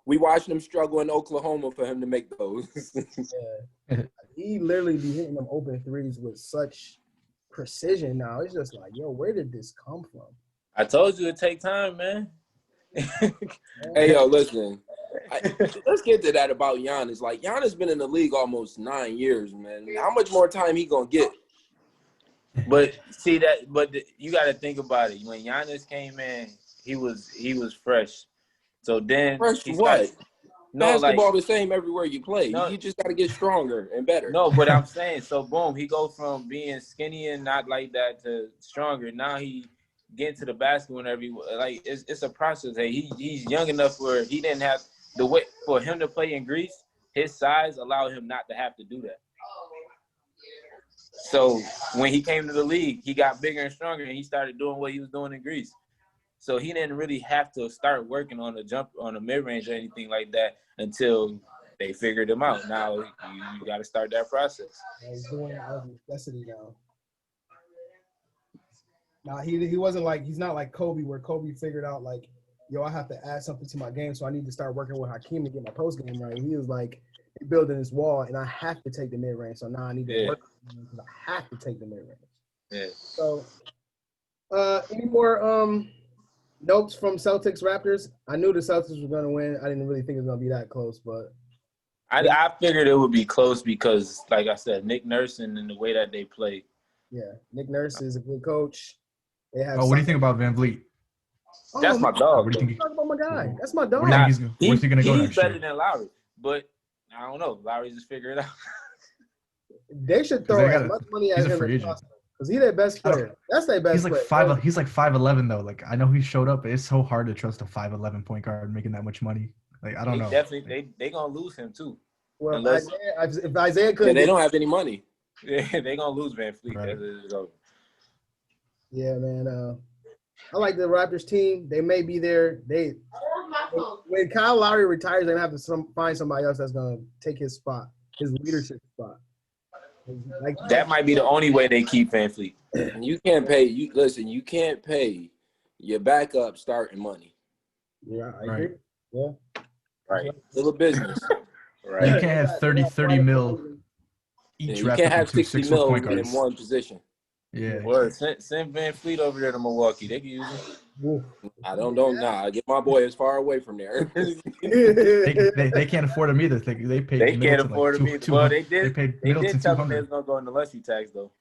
we watched him struggle in Oklahoma for him to make those. Yeah. He literally be hitting them open threes with such precision. Now it's just like, yo, where did this come from? I told you it'd take time, man. Hey yo, listen. Let's get to that about Giannis. Like Giannis been in the league almost 9 years, man. How much more time he gonna get? But see that, but you got to think about it. When Giannis came in, he was fresh. So then Fresh he what? started. No, like Basketball the same everywhere you play. no, You just got to get stronger and better. no. But I'm saying, so boom, he go from being skinny and not like that to stronger. Now he get to the basket whenever he like. It's a process. Hey, he's young enough where he didn't have the way for him to play in Greece. His size allowed him not to have to do that. So when he came to the league, he got bigger and stronger, and he started doing what he was doing in Greece. So he didn't really have to start working on the mid range or anything like that until they figured him out. Now you got to start that process. He's doing it out of necessity now. Now he wasn't like he's not like Kobe, where Kobe figured out like, yo, I have to add something to my game, so I need to start working with Hakeem to get my post game right. He was like building this wall, and I have to take the mid range, so now I need to work because I have to take the mid range. Yeah. So, any more notes from Celtics Raptors? I knew the Celtics were going to win. I didn't really think it was going to be that close, but I figured it would be close because, like I said, Nick Nurse and the way that they play. Yeah, Nick Nurse is a good coach. They have. What do you think about Van Vliet? That's my dog. What do you think? Talk about my guy. That's my dog. Where's he going to go next He's better year? than Lowry, but I don't know. Lowry just figure it out. They should throw as much money at him as possible because he's their best player. That's their best player. He's like 5'11" though. Like I know he showed up, but it's so hard to trust a 5'11" point guard making that much money. Like I don't know. Definitely, they gonna lose him too. Well, if Isaiah couldn't, they don't have any money. Yeah, they gonna lose Van Fleet. Right. Yeah, man. I like the Raptors team. They may be there. When Kyle Lowry retires, they're gonna have to find somebody else that's gonna take his spot, his leadership spot. Like that might be the only way they keep Van Fleet. You can't pay. You can't pay your backup starting money. Yeah, I agree. Yeah, right. Little business. Right. You can't have 30 mil each. You can't have 60 mil point in guards. one position. Yeah. Well, send Van Fleet over there to Milwaukee. They can use him. I don't know. Nah, get my boy as far away from there. they can't afford him either. They paid. They can't afford him either. Well, they They paid They Middleton did tell them they 200. was gonna go in the luxury tax though.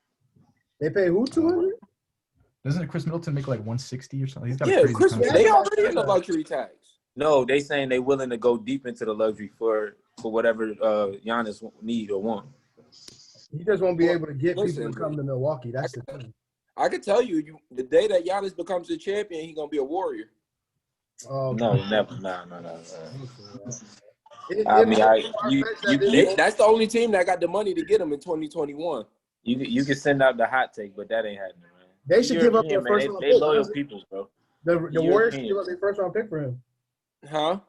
They pay who 200? Doesn't Chris Middleton make like 160 or something? He's got Yeah, a crazy Chris, contract. they already in the luxury tax. No, they saying they willing to go deep into the luxury for whatever Giannis need or want. He just won't be able to get Listen, people to come to Milwaukee. That's the thing. I can tell you, the day that Giannis becomes a champion, he's gonna be a warrior. Oh, No, never. No. That's the only team that got the money to get him in 2021. You can send out the hot take, but that ain't happening, man. They should give up their European, first man, round they pick. loyal people, bro. The Warriors should give up their first round pick for him. Huh?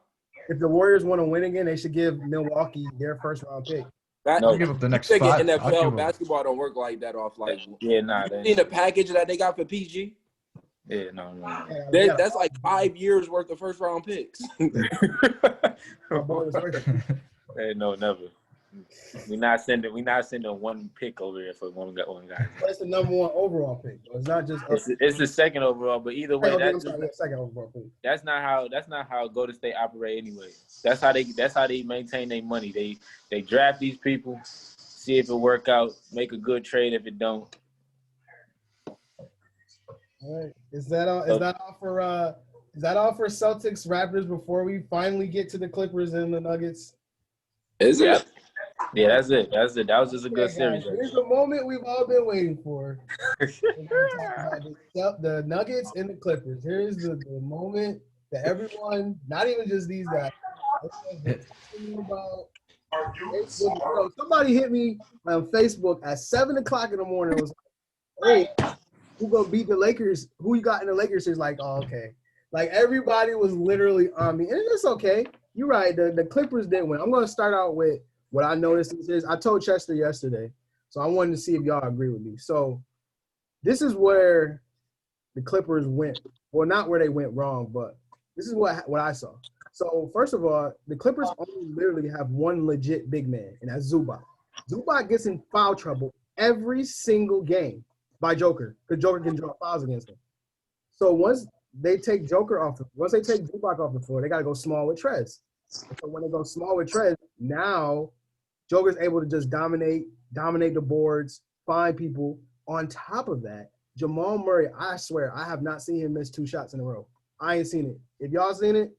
If the Warriors want to win again, they should give Milwaukee their first round pick. No. Give up the next You think spot. NFL basketball don't work like that off like Yeah, nah. you seen the package that they got for PG? Yeah, no. That's like 5 years worth of first round picks. Hey, no, never. We not sending one pick over here for one guy. That's the number one overall pick. It's not just It's the second overall, but either way, second overall pick. that's not how Golden State operate anyway. That's how they maintain their money. They draft these people, see if it work out, make a good trade. If it don't, all right. Is that all for Celtics Raptors before we finally get to the Clippers and the Nuggets? Is it? Yeah, that's it. That was just a good series. Here's the moment we've all been waiting for. The Nuggets and the Clippers. Here's the moment that everyone, not even just these guys, about. Somebody hit me on Facebook at 7:00 in the morning. It was like, hey, who gonna beat the Lakers? Who you got in the Lakers series? Like, oh, okay. Like everybody was literally on me. And it's okay. You're right. The Clippers did win. I'm gonna start out with what I noticed is I told Chester yesterday, so I wanted to see if y'all agree with me. So this is where the Clippers went. Well, not where they went wrong, but this is what I saw. So first of all, the Clippers only literally have one legit big man, and that's Zubac. Zubac gets in foul trouble every single game by Joker, because Joker can draw fouls against him. So once they take Zubac off the floor, they got to go small with Trez. So when they go small with Trez, now Joker's able to just dominate the boards, find people, on top of that, Jamal Murray, I swear, I have not seen him miss 2 shots in a row. I ain't seen it. If y'all seen it,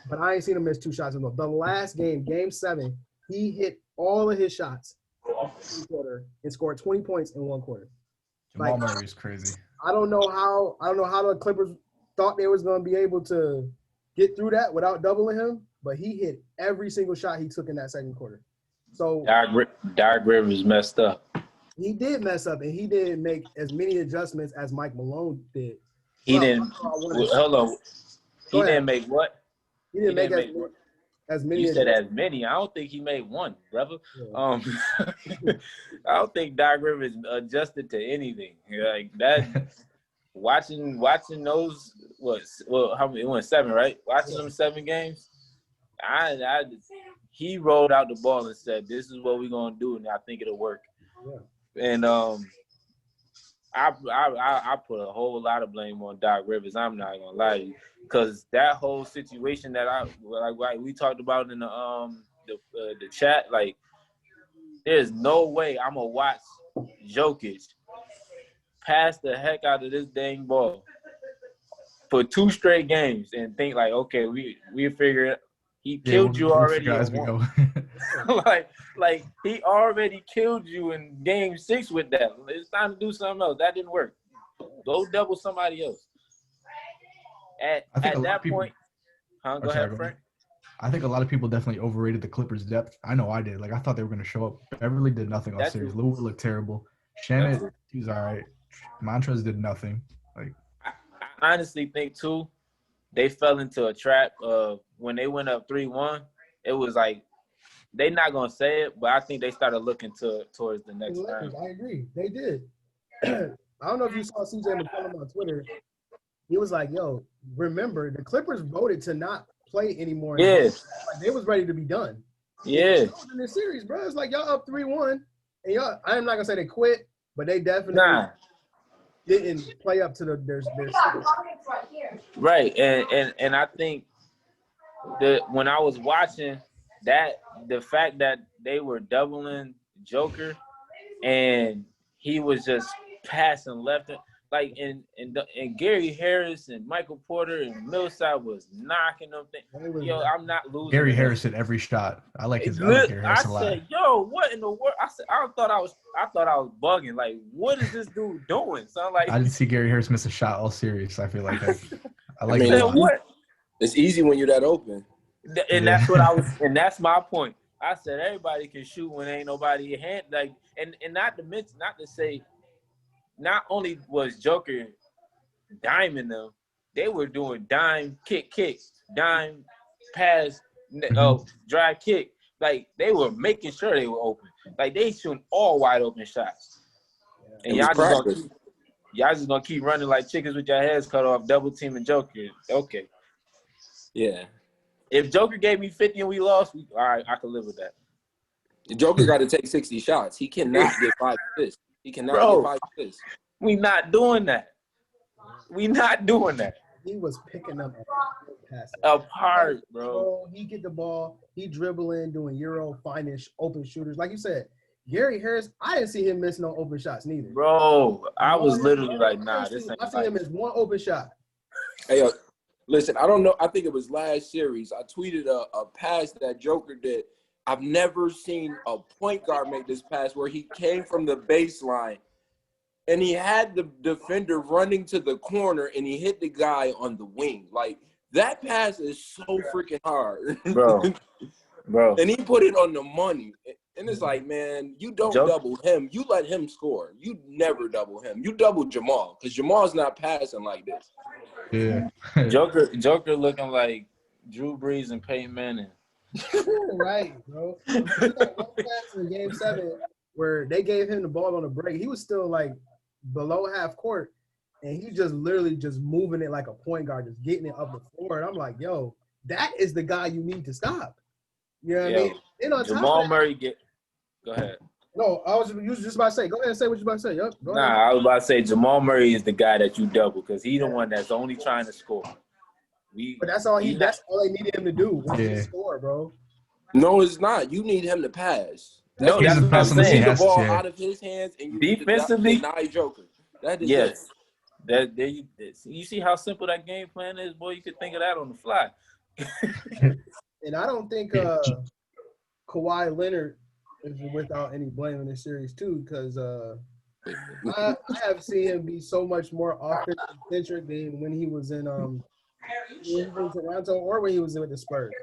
but I ain't seen him miss 2 shots in a row. The last game, Game 7, he hit all of his shots in one quarter and scored 20 points in 1 quarter. Jamal Murray is crazy. I don't know how the Clippers thought they was going to be able to get through that without doubling him, but he hit every single shot he took in that second quarter. So Doc Rivers messed up. he did mess up, and he didn't make as many adjustments as Mike Malone did. He didn't. Hold on. He didn't make what? He didn't make as many. You said as many. I don't think he made one, brother. Yeah. I don't think Doc Rivers adjusted to anything like that. watching those how many? It went 7, right? Watching them 7 games. He rolled out the ball and said, "This is what we're gonna do," and I think it'll work. Yeah. And I put a whole lot of blame on Doc Rivers. I'm not gonna lie to you, because that whole situation that we talked about in the chat, like, there's no way I'm gonna watch Jokic pass the heck out of this dang ball for 2 straight games and think like, okay, we figure it. He killed you already. like he already killed you in Game 6 with that. It's time to do something else. That didn't work. Go double somebody else. At that point, go ahead, Frank. I think a lot of people definitely overrated the Clippers' depth. I know I did. Like, I thought they were going to show up. Beverly did nothing all series. Lou looked terrible. Shannon, he was all right. Montrez did nothing. Like, I honestly think too, they fell into a trap of when they went up 3-1. It was like, they're not gonna say it, but I think they started looking towards the next round. I agree, they did. I don't know if you saw CJ McCollum on Twitter. He was like, "Yo, remember the Clippers voted to not play anymore. Yeah, like, they was ready to be done. Yeah, in this series, bro, it's like y'all up 3-1, and y'all. I'm not gonna say they quit, but they definitely didn't play up to their right. And I think that when I was watching that, the fact that they were doubling Joker and he was just passing left, like and Gary Harris and Michael Porter and Millsap was knocking them things. Yo, I'm not losing. Gary Harris hit every shot. I like his Gary Harris a lot. I said, yo, what in the world? I said, I thought I was bugging. Like, what is this dude doing? So I'm like, I didn't see Gary Harris miss a shot all series. I feel like I like what? It's easy when you're that open. And that's what I was, and that's my point. I said everybody can shoot when ain't nobody hand, like, and not to mention, not to say, not only was Joker diming them, they were doing dime kick, dime pass, drive kick. Like, they were making sure they were open. Like, they shooting all wide open shots. And y'all just gonna keep running like chickens with your heads cut off, double teaming Joker. Okay. Yeah. If Joker gave me 50 and we lost, all right, I could live with that. The Joker got to take 60 shots. He cannot get 5 assists. He cannot get 5 assists. We not doing that. We not doing that. He was picking up passes. Apart, bro. He get the ball. He dribbling, doing Euro, finding open shooters. Like you said, Gary Harris, I didn't see him miss no open shots neither. Bro, I was literally like, nah, this ain't. I seen him miss one open shot. Hey, listen, I don't know. I think it was last series. I tweeted a pass that Joker did. I've never seen a point guard make this pass where he came from the baseline and he had the defender running to the corner and he hit the guy on the wing. Like, that pass is so freaking hard. Bro. And he put it on the money. And it's like, man, you don't double him. You let him score. You never double him. You double Jamal because Jamal's not passing like this. Yeah. Joker looking like Drew Brees and Peyton Manning. Right, bro. That one pass in Game 7 where they gave him the ball on the break. He was still like below half court, and he just literally just moving it like a point guard, just getting it up the floor. And I'm like, yo, that is the guy you need to stop. You know what I mean? And on Jamal Murray go ahead. No, you was just about to say. Go ahead and say what you about to say. Yep. Go ahead. I was about to say Jamal Murray is the guy that you double because he's the one that's only trying to score. But that's all they needed him to do was to score, bro. No, it's not. You need him to pass. No, He's that's a what I'm pass on the You saying. take the has ball to, yeah. out of his hands and you Defensively, deny Joker. That is yes. That there you see how simple that game plan is, boy. You could think of that on the fly. And I don't think Kawhi Leonard is without any blame in this series too, because I have seen him be so much more offensive centric than when he was in Toronto or when he was with the Spurs.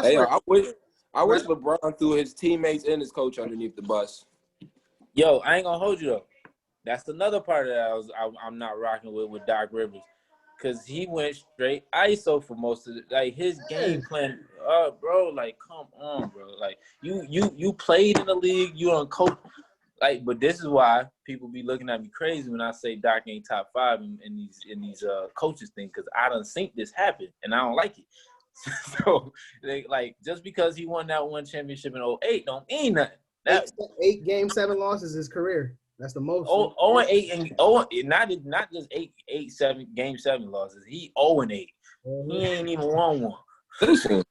Hey, I wish LeBron threw his teammates and his coach underneath the bus. Yo, I ain't gonna hold you though. That's another part that I'm not rocking with Doc Rivers, cause he went straight ISO for most of it. Like his game plan, bro. Like come on, bro. Like you played in the league, you on coach. Like, but this is why people be looking at me crazy when I say Doc ain't top 5 in these coaches thing, cause I done seen this happen and I don't like it. So like just because he won that one championship in 2008 don't mean nothing. That 8 game 7 losses his career. That's the most. 0-8 and not just 8 game 7 losses. He 0-8. Mm-hmm. He ain't even won one. Listen,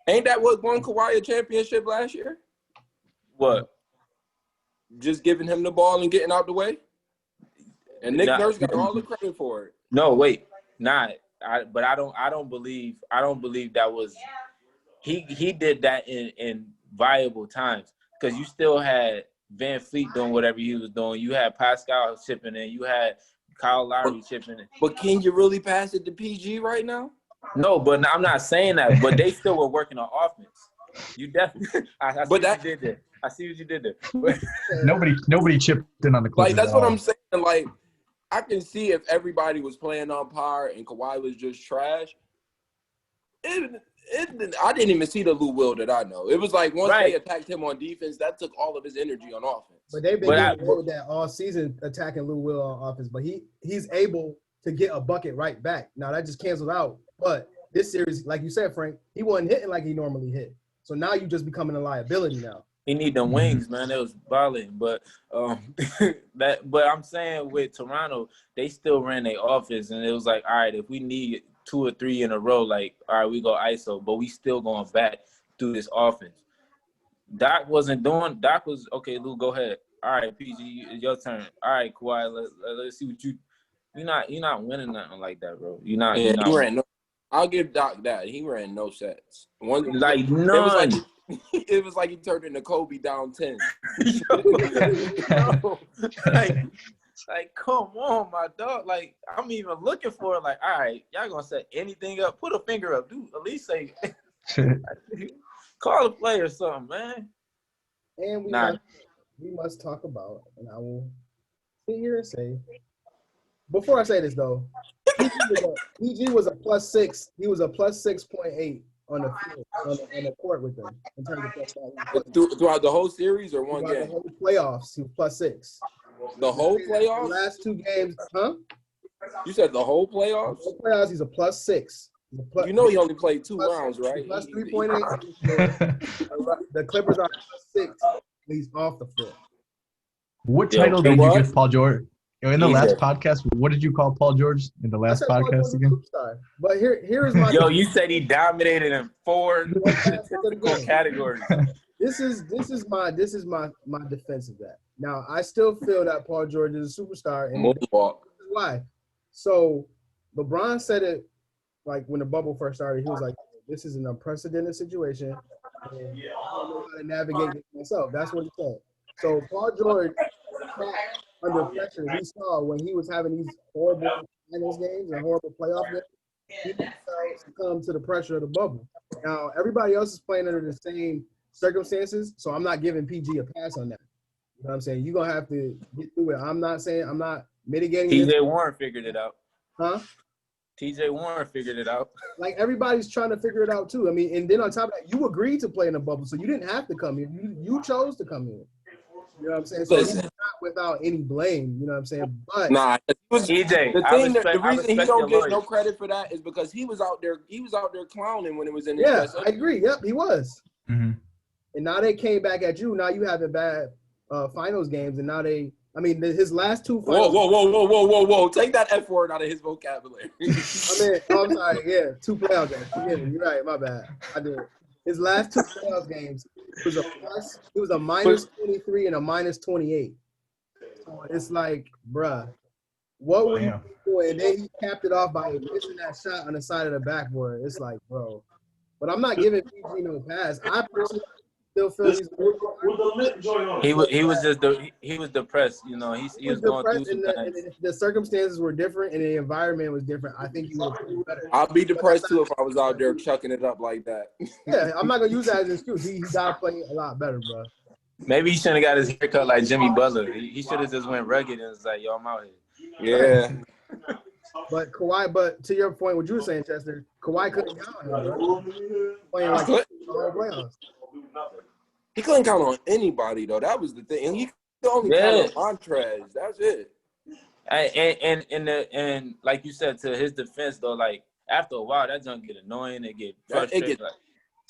ain't that what won Kawhi a championship last year? What? Just giving him the ball and getting out the way? And Nick Nurse got all the credit for it. No, wait. But I don't believe that was he did that in viable times, because you still had Van Fleet doing whatever he was doing. You had Pascal chipping in. You had Kyle Lowry chipping in. But can you really pass it to PG right now? No, but I'm not saying that. But they still were working on offense. You definitely. I see what you did there. I see what you did there. Nobody chipped in on the Clippers. Like, that's what I'm saying. Like, I can see if everybody was playing on par and Kawhi was just trash. I didn't even see the Lou Will that I know. It was like once they attacked him on defense, that took all of his energy on offense. But they've been getting away with that all season, attacking Lou Will on offense. But he's able to get a bucket right back. Now that just canceled out. But this series, like you said, Frank, he wasn't hitting like he normally hit. So now you just becoming a liability now. He need them wings, man. It was balling, but but I'm saying with Toronto, they still ran their offense, and it was like, all right, if we need 2 or 3 in a row, like, all right, we go ISO, but we still going back through this offense. Doc was okay. Lou, go ahead. All right, PG, it's your turn. All right, Kawhi, let's see what you're not winning nothing like that, bro. You're not. I'll give Doc that. He ran no sets. Like none. It was like he turned into Kobe down 10. Like, come on, my dog. Like, I'm even looking for it. Like, all right, y'all gonna set anything up? Put a finger up, dude. At least say, call a play or something, man. And we must talk about, and I will sit here and say, before I say this though, PG was a +6. He was a +6.8 on the field, on the court with them in terms of throughout the whole series or one game? The whole playoffs, he was +6. The whole playoffs? The last 2 games, huh? You said the whole playoffs? The whole playoffs, he's a +6. You know he only played 2 rounds, right? +3.8. The Clippers are +6. He's off the floor. What title did you give Paul George? In the last podcast, what did you call Paul George in the last podcast again? Superstar. But here is my you said he dominated in 4 statistical categories. This is my defense of that. Now I still feel that Paul George is a superstar, and this is why. So LeBron said it like when the bubble first started. He was like, "This is an unprecedented situation, and I don't know how to navigate it myself." That's what he said. So Paul George, under pressure, we saw when he was having these horrible finals games and horrible playoff games, he succumbed to the pressure of the bubble. Now everybody else is playing under the same circumstances, so I'm not giving PG a pass on that. You know what I'm saying? You're going to have to get through it. I'm not mitigating it. TJ Warren figured it out. Huh? TJ Warren figured it out. Like, everybody's trying to figure it out, too. I mean, and then on top of that, you agreed to play in the bubble, so you didn't have to come here. You chose to come here. You know what I'm saying? So he's not without any blame, you know what I'm saying? But TJ, the reason he don't get no credit for that is because he was out there clowning when it was in his I agree. Yep, he was. Mm-hmm. And now they came back at you. Now you having bad finals games, and now his last 2 finals. Whoa! Take that F word out of his vocabulary. I'm sorry. Yeah, 2 playoff games. Forgive me. You're right. My bad. I did. His last 2 playoff games, It was a plus. It was a minus 23 and a minus 28. So it's like, bruh, what were you Damn. doing? And then he capped it off by missing that shot on the side of the backboard. It's like, bro. But I'm not giving PG no pass. I personally still feel he's He was depressed. You know, he was going through some and things. the circumstances were different and the environment was different. I think he would have played better. I'd be depressed too if I was out there chucking it up like that. Yeah, I'm not gonna use that as an excuse. He got to play a lot better, bro. Maybe he shouldn't have got his haircut like Jimmy Butler. He should have just went rugged and was like, "Yo, I'm out here." Yeah. But Kawhi, but to your point, what you were saying, Chester, Kawhi couldn't count on him, bro. Playing like the whole playoffs. He couldn't count on anybody though. That was the thing. And he could only count on Montrez. That's it. And like you said, to his defense though, like after a while, that junk get annoying. It get frustrating. It gets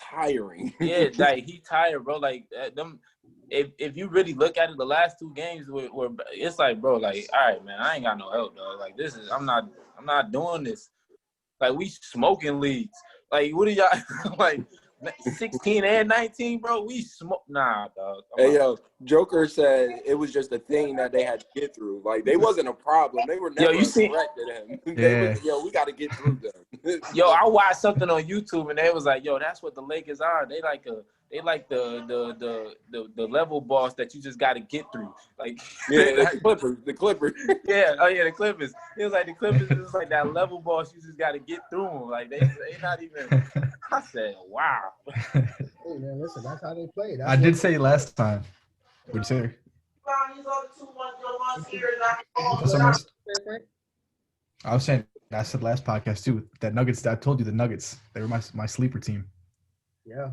tiring. Yeah, like he tired, bro. Like them. If you really look at it, the last two games were it's like, bro, like, all right, man, I ain't got no help, dog. Like I'm not doing this. Like we smoking leads. Like what are y'all like 16 and 19, bro? We smoke dog. Hey yo, Joker said it was just a thing that they had to get through. Like they wasn't a problem. They were never a threat to him. Yeah. We got to get through them. Yo, I watched something on YouTube and they was like, yo, that's what the Lakers are. They like the level boss that you just got to get through. Like yeah, the Clippers. Yeah, the Clippers. It was like the Clippers is like that level boss. You just got to get through them. Like they not even. I said, wow. Hey man, listen, that's how they play. I did say last time. What'd you say? I was saying, I said last podcast too, that Nuggets, I told you the Nuggets, they were my sleeper team. Yeah.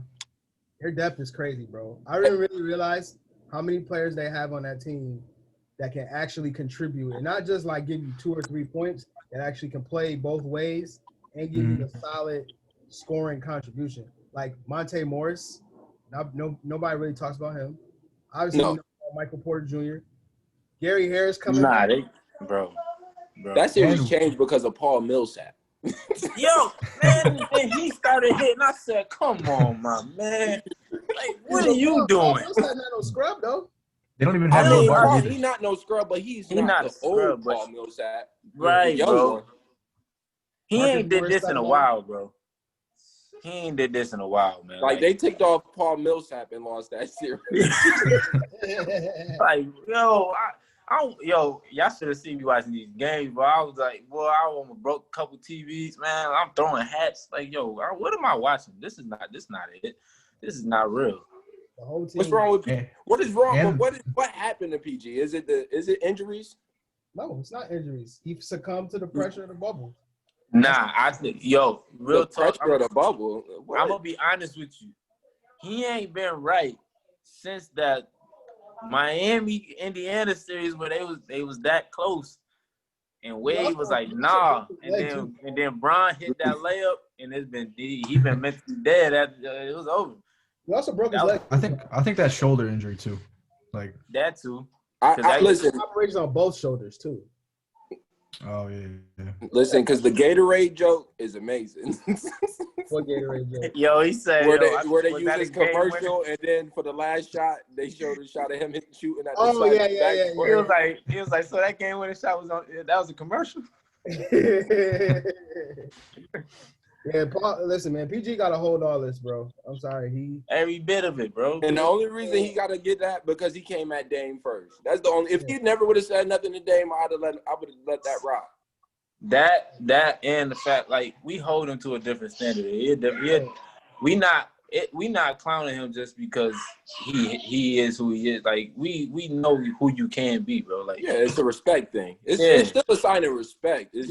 Their depth is crazy, bro. I didn't really realize how many players they have on that team that can actually contribute and not just like give you 2 or 3 points, that actually can play both ways and give you a solid scoring contribution. Like Monte Morris, nobody really talks about him. Obviously, you know Michael Porter Jr. Gary Harris coming back. Bro. That series changed because of Paul Millsap. Yo, man, and he started hitting. I said, come on, my man. Like, what are you doing? Millsap not no scrub, though. They don't even have no guard either. He's not no scrub, but he's not not a the scrub, old but Paul Millsap. right, bro. One. He Marcus ain't did Morris this in a started while, bro. He ain't did this in a while, man. Like they ticked off Paul Millsap and lost that series. Like, y'all should have seen me watching these games, bro. I was like, boy, I almost broke a couple TVs, man. I'm throwing hats. Like, yo, what am I watching? This is not it. This is not real. The whole team. What's wrong with PG? What is wrong? And- What happened to PG? Is it injuries? No, it's not injuries. He succumbed to the pressure of the bubble. Nah, I think, real The talk. pressure of the bubble. What? I'm gonna be honest with you. He ain't been right since that Miami Indiana series where they was that close, and Wade was like, nah, and then Bron hit that layup, and he been mentally dead. It was over. He also broke his leg. I think that shoulder injury too. Like That too. Listen, Operations on both shoulders too. oh yeah. listen, because the Gatorade joke is amazing. What Gatorade joke? Yo, he said where yo, they was use that this a game commercial, and then for the last shot, they showed a shot of him shooting at the Oh, side yeah, of the yeah, yeah, backboard. He was like, so that game winning shot was on. That was a commercial. Yeah, Paul, listen, man. PG got to hold all this, bro. I'm sorry. Every bit of it, bro. And the only reason he got to get that because he came at Dame first. That's the only. If he never would have said nothing to Dame, I would have let that rock. That and the fact, like, we hold him to a different standard. We not clowning him just because he is who he is. Like, we know who you can be, bro. Like, Yeah, it's a respect thing. It's still a sign of respect. It's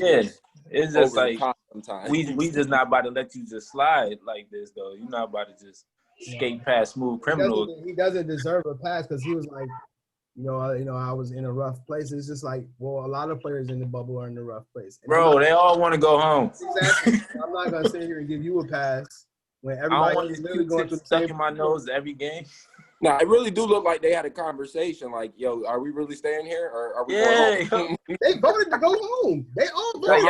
just like sometimes we just not about to let you just slide like this, though. You're not about to just skate past smooth criminals. He doesn't deserve a pass because he was like, I was in a rough place. It's just like, well, a lot of players in the bubble are in a rough place. And Bro, they all want to go home. Exactly. I'm not gonna sit here and give you a pass when I don't want everybody is these literally going through the stuck same. in my nose every game. Now, it really do look like they had a conversation. Like, yo, are we really staying here, or are we Yeah, going home? They voted to go home. They all voted.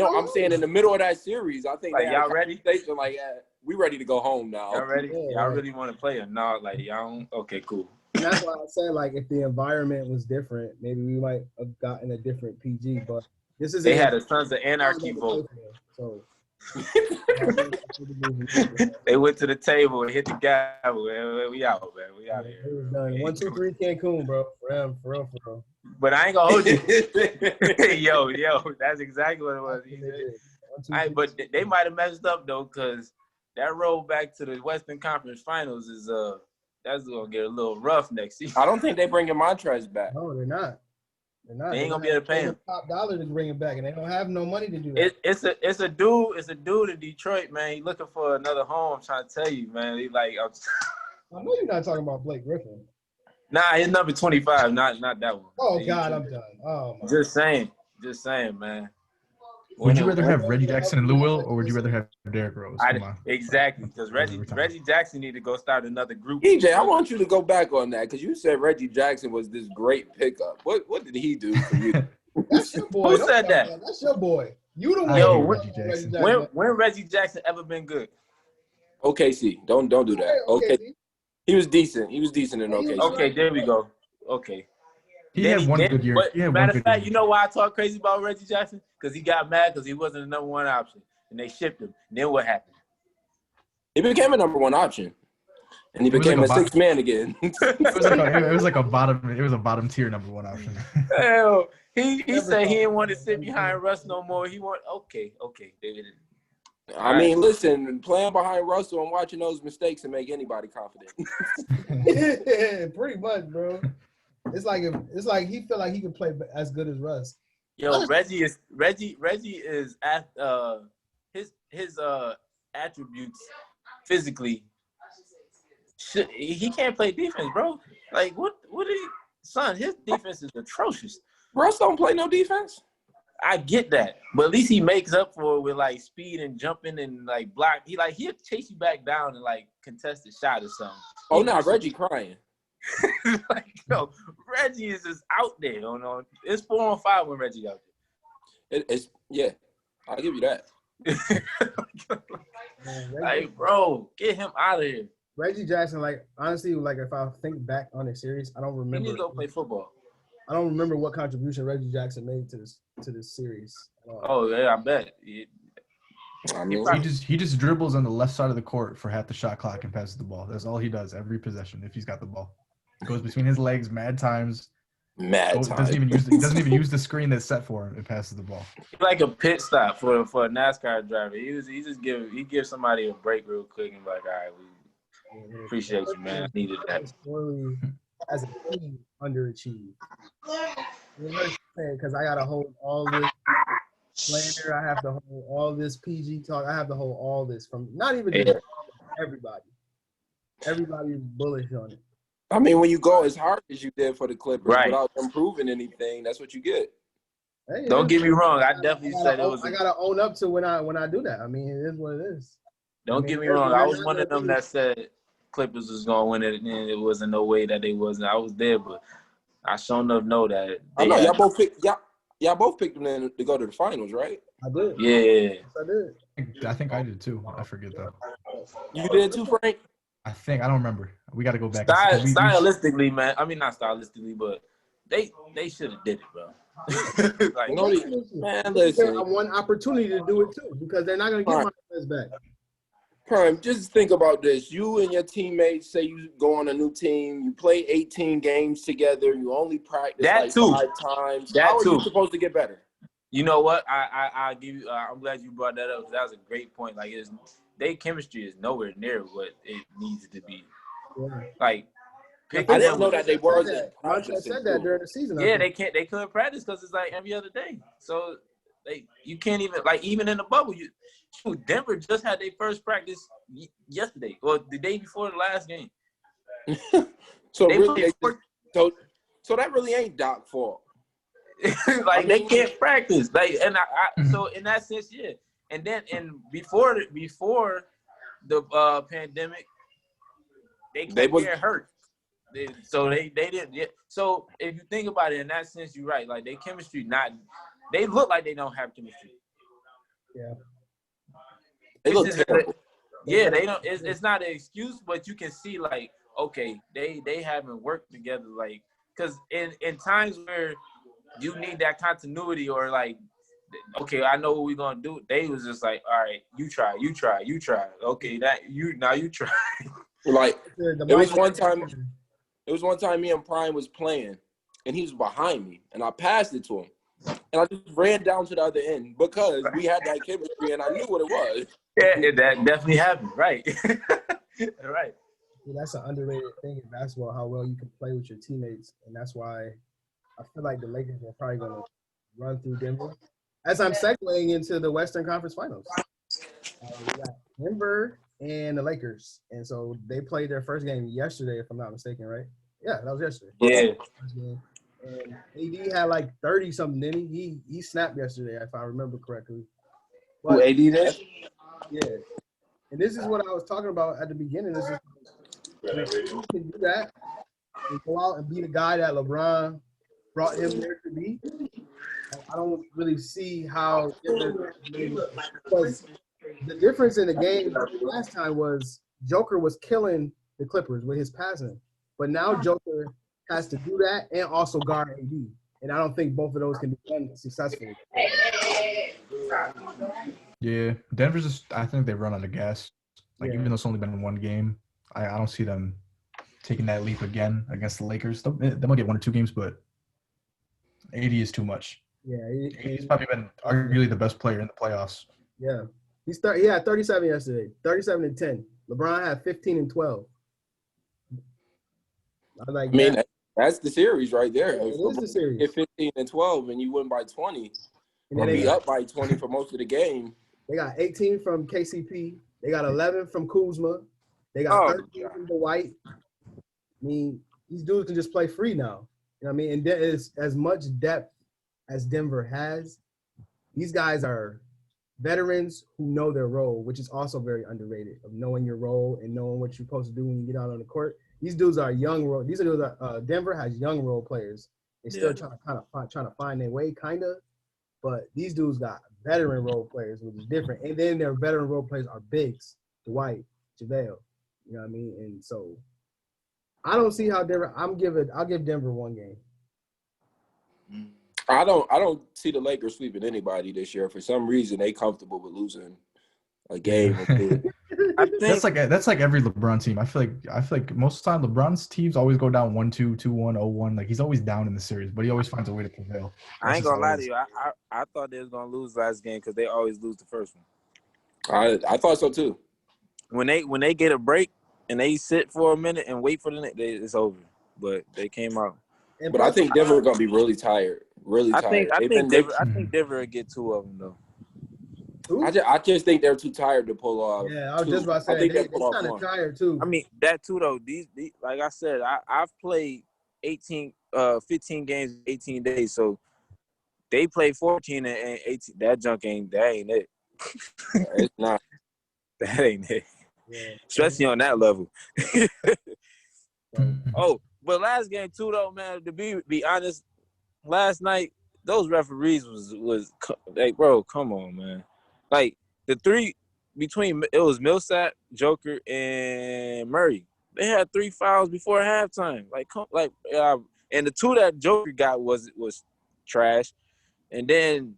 I'm saying in the middle of that series, I think Like, they had y'all a ready? conversation like that. we ready to go home now. Y'all ready? Yeah, Y'all like- really want to play or not? Like y'all don't? Okay, cool. And that's why I said, like, if the environment was different, maybe we might have gotten a different PG. But this is They had a Sons of Anarchy vote. So They went to the table and hit the gavel. Man. We out, man. We out it here. was done. 1, 2, 3, Cancun, bro. For real. But I ain't gonna hold you. yo, that's exactly what it was. They did. 1, 2, 3. But they might have messed up though, cause that road back to the Western Conference Finals is that's gonna get a little rough next season. I don't think they bringing Montrez back. No, they're not. They're not. They ain't They're gonna be able to pay him. top dollar to bring it back, and they don't have no money to do that. It's a dude in Detroit, man. He looking for another home. I'm trying to tell you, man. He like, I know you're not talking about Blake Griffin. nah, his number 25, not that one. Oh He- God, I'm done. Oh my. Just saying, man. Would you rather have Reggie Jackson and Lou Will, or would you rather have Derrick Rose? Come on. Exactly, because Reggie Jackson need to go start another group. EJ, I want you to go back on that because you said Reggie Jackson was this great pickup. What did he do for you? That's your boy. Who Don't said talk that? about That's your boy. You the one. I Yo, hate when- Reggie Jackson. When Reggie Jackson ever been good? OKC, don't do that. Okay, he was decent. He was decent in OKC. Okay, there we go. Okay. He had one good year. But He had one matter good of fact, year. you know why I talk crazy about Reggie Jackson? Because he got mad because he wasn't the number one option, and they shipped him. And then what happened? He became a number one option, and he It was became like a a sixth man again. It was like a bottom tier number one option. Hell, he Never said he thought didn't want to about sit that. behind Russ no more. He want okay. I mean, listen, playing behind Russell and watching those mistakes and make anybody confident. Yeah, pretty much, bro. It's like he feel like he can play as good as Russ. Yo, Reggie is at his attributes physically. He can't play defense, bro. Like what son? His defense is atrocious. Russ don't play no defense. I get that, but at least he makes up for it with like speed and jumping and like block. He'll chase you back down and like contest a shot or something. Oh, no, Reggie crying. Like yo, Reggie is just out there. It's 4-on-5 when Reggie out It's yeah, I'll give you that. there. Man, Like, bro, get him out of here. Reggie Jackson, like honestly, like if I think back on the series, I don't He remember. needs to go play football. I don't remember what contribution Reggie Jackson made to this series. Oh yeah, I bet. I mean, He just dribbles on the left side of the court for half the shot clock and passes the ball. That's all he does every possession if he's got the ball. Goes between his legs mad times. Doesn't even use the screen that's set for him and passes the ball. He's like a pit stop for a NASCAR driver. He gives somebody a break real quick and be like, all right, we appreciate you, man. I needed that. Sorely, as a team, underachieved. Because I gotta hold all this slander, I have to hold all this PG talk, I have to hold all this from not even just everybody. Everybody is bullish on it. I mean, when you go as hard as you did for the Clippers Right. without improving anything, that's what you get. Hey, Don't get me wrong. I I definitely gotta said it own- was. I gotta own up to when I do that. I mean, it is what it is. Don't get me wrong. I was one of them that said Clippers was gonna win it, and it wasn't no way that they wasn't. I was there, but I sure enough know that. I they know had- y'all both picked them to go to the finals, right? I did. Yeah. Yes, I did. I think I did too. I forget though. You did too, Frank? I don't remember. We got to go back. and see. Stylistically, man. I mean, not stylistically, but they should have did it, bro. Like, No, man, Give listen. them one opportunity to do it too, because they're not gonna get Right. my players back. Prime, just think about this. You and your teammates say you go on a new team. You play 18 games together. You only practice That like too. 5 times. That How are you too. supposed to get better? you know what? I give you. I'm glad you brought that up. That was a great point. Like, their chemistry is nowhere near what it needs to be. Yeah. Like, I didn't know that they wasn't Montrez practicing, said that too. during the season. I Yeah, think. they couldn't practice because it's like every other day. So you can't even, like, even in the bubble, Denver just had their first practice yesterday or the day before the last game. So They really, played so that really ain't Doc's fault. like they can't practice. Like, and so in that sense, yeah. And then before the pandemic, they kept getting hurt. So they didn't. Yeah. So if you think about it in that sense, you're right. Like, their chemistry they look like they don't have chemistry. Yeah. They look It's just- terrible. Yeah, they don't. It's not an excuse, but you can see like, okay, they haven't worked together, like, because in times where you need that continuity or like, okay, I know what we're gonna do. They was just like, all right, you try. Okay, you try. Like The it was Mike- one time. It was one time me and Prime was playing, and he was behind me, and I passed it to him, and I just ran down to the other end because we had that chemistry, and I knew what it was. Yeah, that definitely happened, right? Right. Yeah, that's an underrated thing in basketball, how well you can play with your teammates. And that's why I feel like the Lakers are probably going to run through Denver. As I'm segueing into the Western Conference Finals, we got Denver and the Lakers. And so they played their first game yesterday, if I'm not mistaken, right? Yeah, that was yesterday. Yeah. First game. And AD had like 30-something, didn't he? He snapped yesterday, if I remember correctly. Who But, AD did? yeah. And this is what I was talking about at the beginning. This is when you can do that and go out and be the guy that LeBron brought him there to be. I don't really see how because the difference in the game last time was Joker was killing the Clippers with his passing, but now Joker has to do that and also guard AD, and I don't think both of those can be done successfully. Yeah, Denver's just, I think they run on the gas. Like, Yeah. even though it's only been one game, I don't see them taking that leap again against the Lakers. They might get 1 or 2 games, but 80 is too much. Yeah, He's probably been arguably the best player in the playoffs. yeah. He had 37 yesterday, 37 and 10. LeBron had 15 and 12. I was like, I mean, yeah, that's the series right there. it is the series. If 15 and 12 and you win by 20, And or then be up by 20 for most of the game. They got 18 from KCP. They got 11 from Kuzma. They got 13 from Dwight. I mean, these dudes can just play free now. You know what I mean? And there is as much depth as Denver has. These guys are veterans who know their role, which is also very underrated, of knowing your role and knowing what you're supposed to do when you get out on the court. These dudes are young role. These are dudes that Denver has young role players. They're still trying to find their way, kind of. But these dudes got veteran role players, which is different. And then their veteran role players are bigs, Dwight, JaVale. You know what I mean? And so I don't see how Denver. I'll give Denver 1 game. I don't see the Lakers sweeping anybody this year. For some reason, they comfortable with losing a game or 2. I think That's like every LeBron team. I feel like most of the time LeBron's teams always go down 1-2, 2-1, 0-1. Like, he's always down in the series, but he always finds a way to prevail. I ain't gonna lie to you. I thought they was gonna lose last game because they always lose the first one. I thought so too. When they get a break and they sit for a minute and wait for the next, it's over. But they came out. But I think Denver gonna be really tired. Really tired. I think Denver will get 2 of them though. I just think they're too tired to pull off. Yeah, I was just about to say they're kind of tired too. I mean that too though. These like I said, I've played 15 games in 18 days, so they play 14 and 18. That ain't it. It's not. That ain't it. Yeah. Especially on that level. Oh, but last game too though, man. To be honest, last night those referees was like, bro, come on, man. Like the 3 between it was Millsap, Joker, and Murray. They had 3 fouls before halftime. And the 2 that Joker got was trash. And then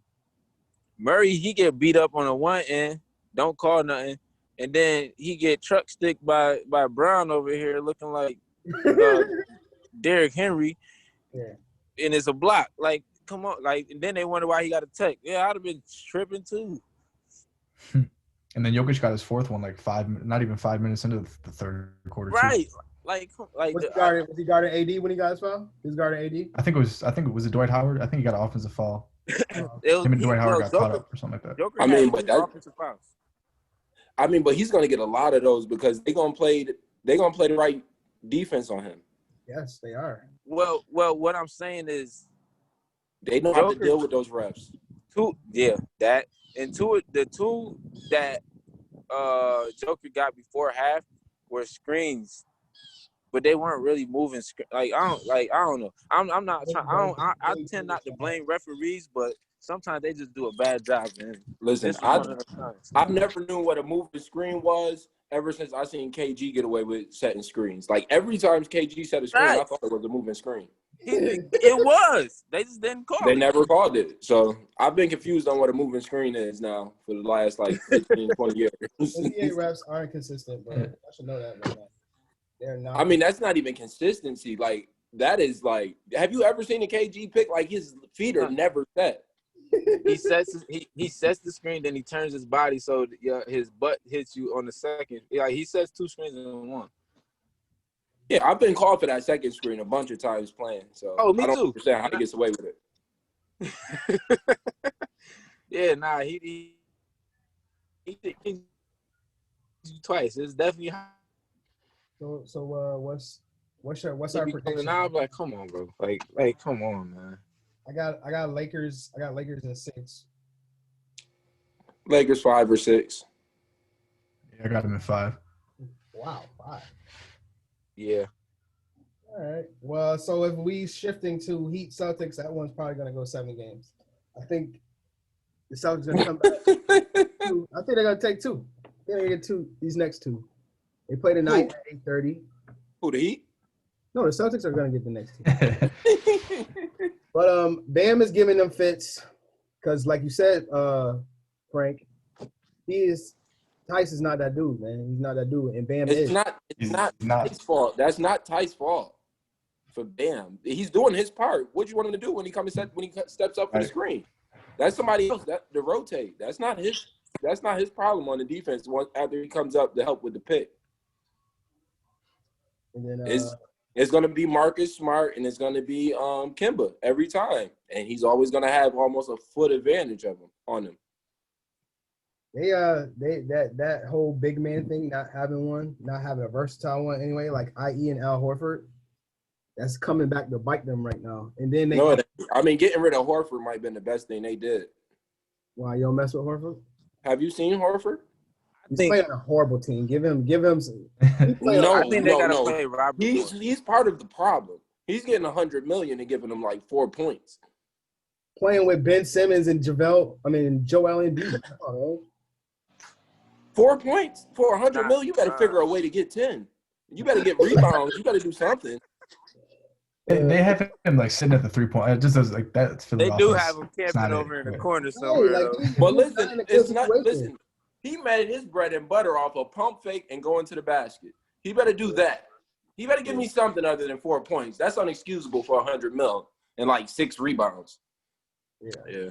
Murray, he get beat up on the one end, don't call nothing, and then he get truck sticked by Brown over here, looking like Derrick Henry, and it's a block. Like, come on, like, and then they wonder why he got a tech. Yeah, I'd have been tripping too. And then Jokic got his 4th one not even 5 minutes into the third quarter. Right. Too. Was he guarding AD when he got his foul? He was guarding AD? I think it was Dwight Howard. I think he got an offensive foul. Him and Dwight Howard got caught up or something like that. Joker offensive fouls. But he's gonna get a lot of those because they're gonna play the right defense on him. Yes, they are. Well, what I'm saying is they don't have to deal with those refs. The 2 that Joker got before half were screens, but they weren't really moving. I don't know. I'm not trying. I tend not to blame referees, but sometimes they just do a bad job. Man. Listen, I never knew what a moving screen was ever since I seen KG get away with setting screens. Like every time KG set a screen, I Right. thought it was a moving screen. It was. They just didn't call They it. never called it. So I've been confused on what a moving screen is now for the last like 15, 20 years. NBA refs aren't consistent, bro. I should know that by now. They're not. I mean, that's not even consistency. Like, that is like, have you ever seen a KG pick? Like, his feet are never set. He sets he sets the screen, then he turns his body so his butt hits you on the second. Yeah, he sets 2 screens in one. Yeah, I've been called for that second screen a bunch of times playing. So Oh, me I don't too. understand how he gets away with it. Yeah, nah, he twice. It's definitely So what's our coming prediction? out. Like, come on, bro. Like, come on, man. I got Lakers. I got Lakers in 6. Lakers 5 or 6. Yeah, I got him in 5. Wow, 5. Yeah. All right. Well, so if we shifting to Heat Celtics, that one's probably gonna go 7 games. I think the Celtics gonna come back. I think they're gonna take 2. They're gonna get 2 these next 2. They play tonight at 8:30. Who, the Heat? No, the Celtics are gonna get the next 2. But Bam is giving them fits because, like you said, Frank, Tice is not that dude, man. He's not that dude, and Bam is. It's not Tice's fault. That's not Tice's fault for Bam. He's doing his part. What do you want him to do when he steps up for the screen? That's somebody else to rotate. That's not his problem on the defense after he comes up to help with the pick. And then It's going to be Marcus Smart and it's going to be Kemba every time. And he's always going to have almost a foot advantage on him. That whole big man thing, not having a versatile one anyway, like IE and Al Horford, that's coming back to bite them right now. And then getting rid of Horford might have been the best thing they did. Why, you don't mess with Horford? Have you seen Horford? He's playing on a horrible team. Give him some. I think they gotta play Robert. He's part of the problem. He's getting $100 million and giving him like 4 points. Playing with Ben Simmons and Joel Embiid. 4 points for $100 million. You better figure a way to get 10. You better get rebounds. You better do something. They have him like sitting at the 3-point. It just does like that. They do have him camping over in the corner somewhere. But listen, it's not. Listen, he made his bread and butter off a pump fake and going to the basket. He better do that. He better give me something other than 4 points. That's unexcusable for $100 million and like 6 rebounds. Yeah.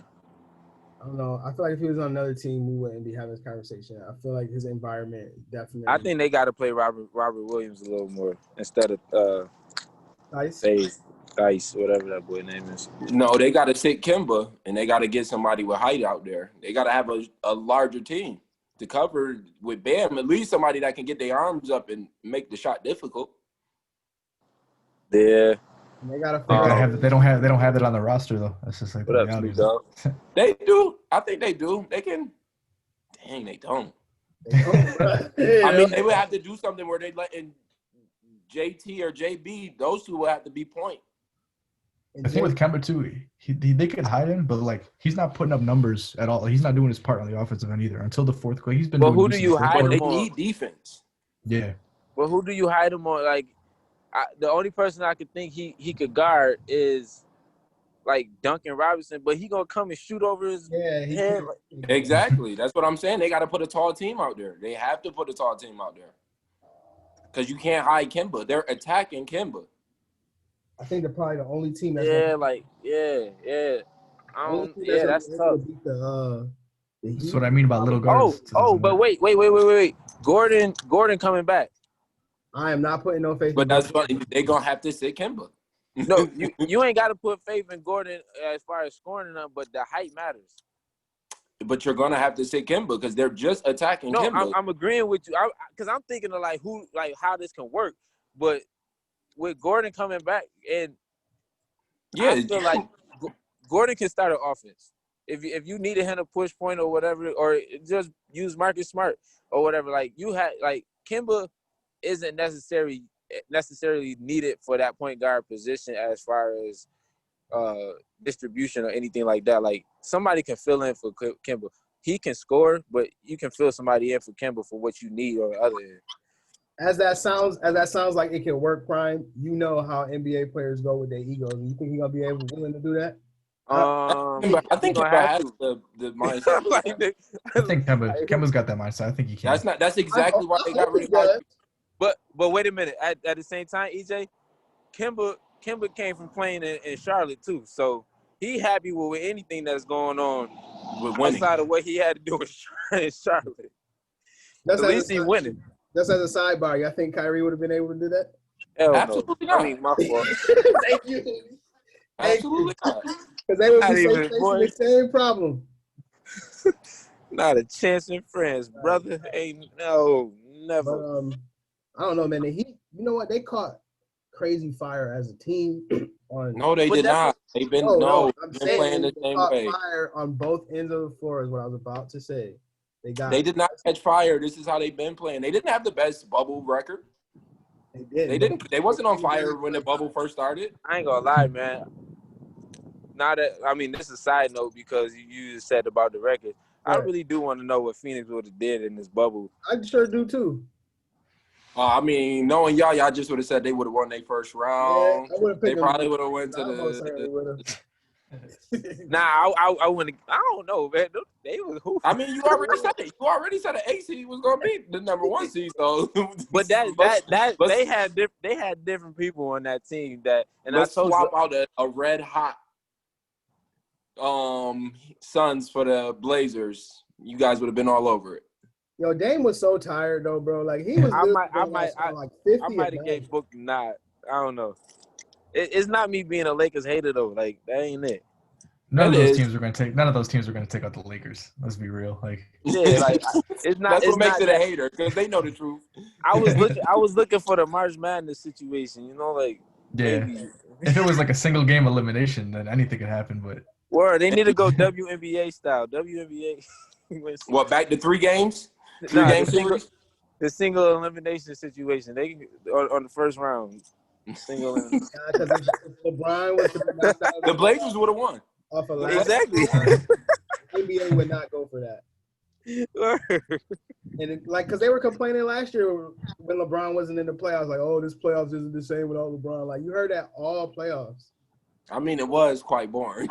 I don't know. I feel like if he was on another team, we wouldn't be having this conversation. I feel like his environment definitely. I think they got to play Robert Williams a little more instead of Dice, whatever that boy name is. No, they got to sit Kemba, and they got to get somebody with height out there. They got to have a larger team to cover with Bam. At least somebody that can get their arms up and make the shot difficult. Yeah. They gotta figure they don't have that on the roster though. That's just like what up, Snoop Dogg? They do. I think they do. They can. Dang, they don't. I mean, they would have to do something where they let in JT or JB. Those two will have to be point. I think with Kemba too, they could hide him, but like he's not putting up numbers at all. He's not doing his part on the offensive end either until the fourth quarter. He's been. But doing who do you hide him They on? need defense. Yeah. But who do you hide him on? Like, the only person I could think he could guard is like Duncan Robinson, but he gonna come and shoot over his head. Exactly. That's what I'm saying. They got to put a tall team out there. They have to put a tall team out there because you can't hide Kemba. They're attacking Kemba. I think they're probably the only team that's that's tough. That's what I mean about little guards. But wait. Gordon coming back. I am not putting no faith. But that's what they're gonna have to sit Kemba. No, you ain't got to put faith in Gordon as far as scoring enough, but the height matters. But you're gonna have to sit Kemba because they're just attacking Kemba. No, I'm agreeing with you. Because I'm thinking of how this can work. But with Gordon coming back, and I feel like Gordon can start an offense. If you needed him to push point or whatever, or just use Marcus Smart or whatever, like you had Kemba isn't necessarily needed for that point guard position as far as distribution or anything like that. Like somebody can fill in for Kemba. he can score, but you can fill somebody in for Kemba for what you need on the other end. As that sounds like it can work, Prime. You know how NBA players go with their egos. You think he's gonna be willing to do that? I think gonna Kemba have has to. the mindset. Like, I think Kemba's got that mindset. I think he can. That's exactly why they got rid of Kyrie. but wait a minute. At the same time, EJ, Kemba came from playing in Charlotte too, so he happy with anything that's going on With winning. outside of what he had to do in Charlotte. At least he winning. Just as a sidebar, I think Kyrie would have been able to do that? Hell Absolutely no. not. I mean, my fault. Thank you. Absolutely not. Because they would Not be even, facing boy. the same problem. Not a chance in France, brother. Ain't no, never. But I don't know, man. The Heat, you know what? They caught crazy fire as a team. No, they did not. They've been I'm been saying playing the they same caught way. fire on both ends of the floor is what I was about to say. They did not catch fire. This is how they've been playing. They didn't have the best bubble record. They didn't. They wasn't on fire when the bubble first started. I ain't gonna lie, man. This is a side note because you just said about the record. Right. I really do want to know what Phoenix would have did in this bubble. I sure do too. knowing y'all just would have said they would have won their first round. I would have picked They probably would have went to the. Nah, I wouldn't. I don't know, man. They was hooping. I mean, you already said it. You already said the 8 seed was gonna be the number 1 seed. So, but they had different people on that team that, and let's I told swap you, out a red hot Suns for the Blazers. You guys would have been all over it. Yo, Dame was so tired though, bro. Like he was. I like 50. I might have gave Book not. I don't know. It's not me being a Lakers hater though. Like that ain't it. None of those teams are gonna take out the Lakers. Let's be real. Like yeah, like it's not. That's it's what makes not it that. a hater because they know the truth. I was looking for the March Madness situation. You know, like yeah. maybe. If it was like a single game elimination, then anything could happen. But They need to go WNBA style. WNBA. What, back to 3 games? 3 game series? The single elimination situation. They on the first round. Single elimination. Because if LeBron was to be knocked out The Blazers would have won. off a last Exactly. NBA would not go for that. And because they were complaining last year when LeBron wasn't in the playoffs, like, oh, this playoffs isn't the same without LeBron. Like you heard that all playoffs. I mean, it was quite boring.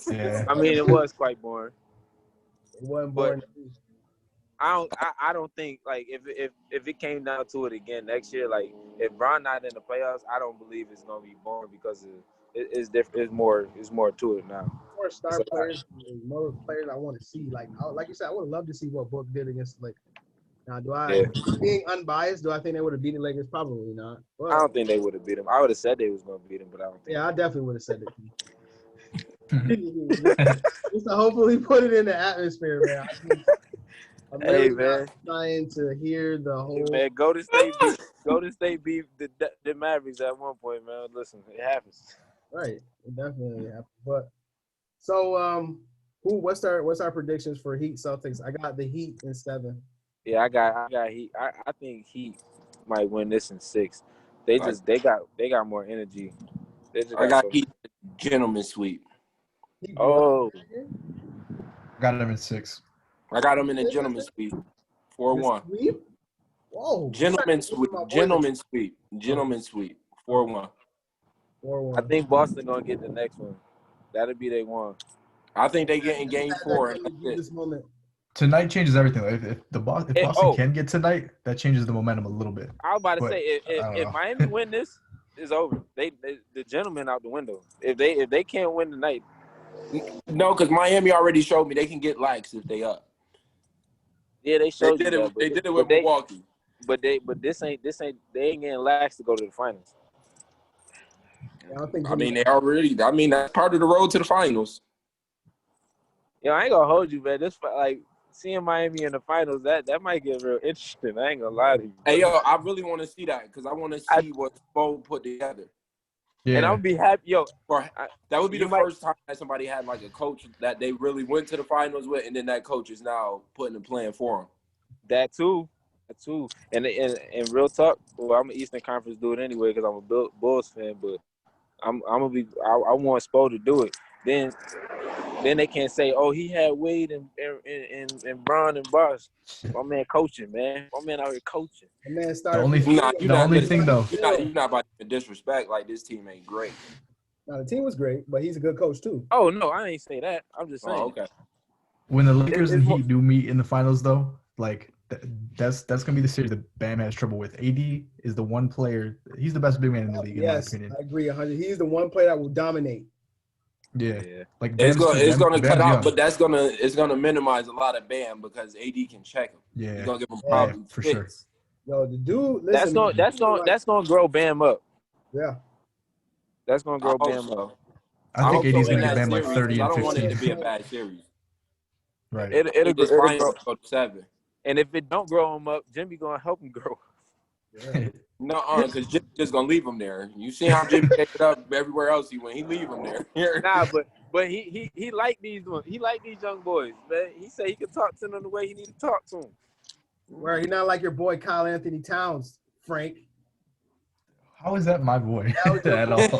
yeah. I mean, it was quite boring. It wasn't boring. I don't think like if it came down to it again next year, like if Bron not in the playoffs, I don't believe it's gonna be boring because it's different. It's more to it now. More star players, more players I want to see. Like you said, I would love to see what Book did against the Lakers. Now, being unbiased, do I think they would have beaten the Lakers? Probably not. But I don't think they would have beat them. I would have said they was gonna beat them, but I don't think. Yeah, I definitely would have said it. Just to hopefully put it in the atmosphere, man. I'm really not trying to hear the whole. Hey, man, go to state beef the Mavericks at one point, man. Listen, it happens. Right, it definitely happens. But so, what's our predictions for Heat Celtics? I got the Heat in 7. Yeah, I got Heat. I think Heat might win this in 6. They got more energy. I got Heat gentleman sweep. Oh, Got them in 6. I got them in a gentleman sweep. 4-1. Whoa. Gentleman sweep. Gentleman sweep. 4-1. 4-1. I think Boston gonna get the next one. That'll be they one. I think they get in game 4. This moment. Tonight changes everything. If Boston can get tonight, that changes the momentum a little bit. I was about to say if Miami win this, it's over. They the gentleman out the window. If they can't win tonight. No, because Miami already showed me they can get lax if they up. Yeah, they showed they did you it. that, They did it with Milwaukee. But this ain't they ain't getting lax to go to the finals. Yeah, I mean that's part of the road to the finals. Yo, I ain't gonna hold you, man. This like seeing Miami in the finals, that might get real interesting. I ain't gonna lie to you. Hey, yo, I really want to see that because I want to see what Spo put together. Yeah. And I'll be happy. Yo, that would be the first time that somebody had like a coach that they really went to the finals with, and then that coach is now putting a plan for them. That too. And real talk, well, I'm an Eastern Conference dude anyway because I'm a Bulls fan, but I want Spo to do it. Then then they can't say, "Oh, he had Wade and Bron and Bosh." My man coaching, man. My man out here coaching. The man The started. only thing though, You're not about to disrespect like this team ain't great. Now, the team was great, but he's a good coach too. Oh no, I ain't say that. I'm just saying. Oh, okay. when the Lakers and it's Heat do meet in the finals though, like that's gonna be the series that Bam has trouble with. AD is the one player. He's the best big man in the league, in my Yes, opinion. I agree 100. He's the one player that will dominate. Yeah, like It's gonna Bam's cut out, young. but it's gonna minimize a lot of Bam because AD can check him. Yeah, He's gonna give him Yeah, problems for sure. fits. Yo, the dude. Listen, that's gonna grow Bam up. Yeah. That's gonna grow I hope Bam so. up. I think hope AD's so in gonna get that Bam like series, 30 'cause I and don't want it 15. to be a bad series. Right. It'll This grow. finals go to 7. And if it don't grow him up, Jimmy gonna help him grow. Yeah. No, because Jim's just gonna leave him there. You see how Jimmy picked it up everywhere else he went. He leave him there. Nah, but he like these ones. He like these young boys, man. He said he could talk to them the way he need to talk to them. Where he not like your boy Kyle Anthony Towns, Frank. How is that my boy That was your at boy. all?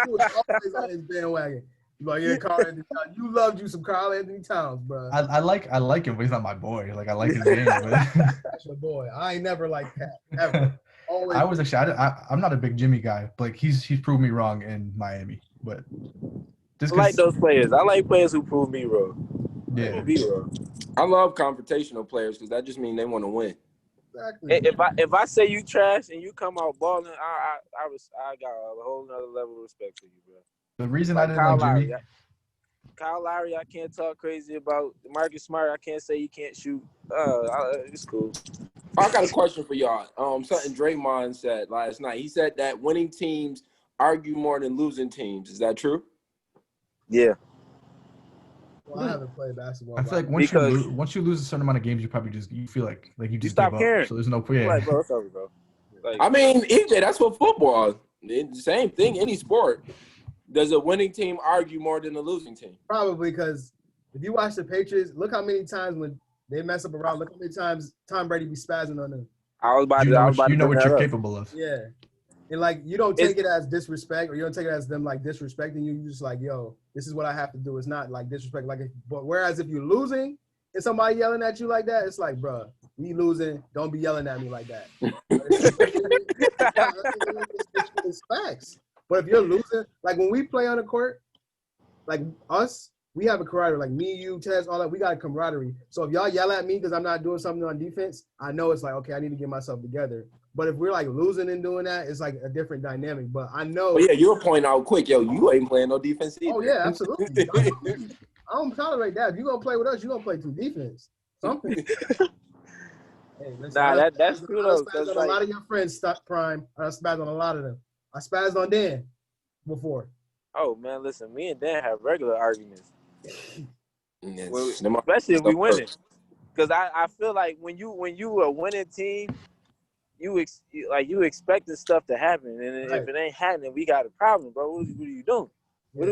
He was always on his bandwagon. You like, yeah, Carl Anthony Towns. You loved you some Carl Anthony Towns, bro. I like him, but he's not my boy. Like I like his game. But That's your boy. I ain't never liked that ever. Always. I was actually I'm not a big Jimmy guy. But like he's proved me wrong in Miami. But just I like 'cause- those players. I like players who prove me wrong. yeah. Be wrong. I love confrontational players because that just means they want to win. Exactly. If I say you trash and you come out balling, I got a whole nother level of respect for you, bro. The reason I Like didn't like Jimmy. Kyle Lowry, I can't talk crazy about. Marcus Smart, I can't say he can't shoot. It's cool. I got a question for y'all. Something Draymond said last night. He said that winning teams argue more than losing teams. Is that true? Yeah. Well, I haven't played basketball. I feel like once you lose a certain amount of games, you probably you feel like you just stop give caring. up. So there's no Like, bro, it's over, bro. Like, I mean, EJ, that's what football. The same thing, any sport. Does a winning team argue more than a losing team? Probably because if you watch the Patriots, look how many times when they mess up around, look how many times Tom Brady be spazzing on them. I was about you to. know I was about what, you to know bring what that you're up. capable of. Yeah. And like you don't take it as disrespect or you don't take it as them like disrespecting you. You just like, yo, this is what I have to do. It's not like disrespect. But whereas if you're losing and somebody yelling at you like that, it's like, bro, me losing, don't be yelling at me like that. It's facts. But if you're losing, like when we play on the court, like us, we have a camaraderie. Like me, you, Tez, all that, we got a camaraderie. So if y'all yell at me because I'm not doing something on defense, I know it's like, okay, I need to get myself together. But if we're like losing and doing that, it's like a different dynamic. But I know. Oh, yeah, you were pointing out quick, yo, you ain't playing no defense either. Oh, yeah, absolutely. I don't tolerate that. If you're going to play with us, you're going to play through defense. Something. Hey, listen, Nah, that's true though. I spazzed on a lot of your friends, Prime. I spazzed on a lot of them. I spazzed on Dan before. Oh man, listen, me and Dan have regular arguments, Yes. especially if we winning. Because I feel like when you a winning team, you expect this stuff to happen, and Right. if it ain't happening, we got a problem, bro. What are you doing? What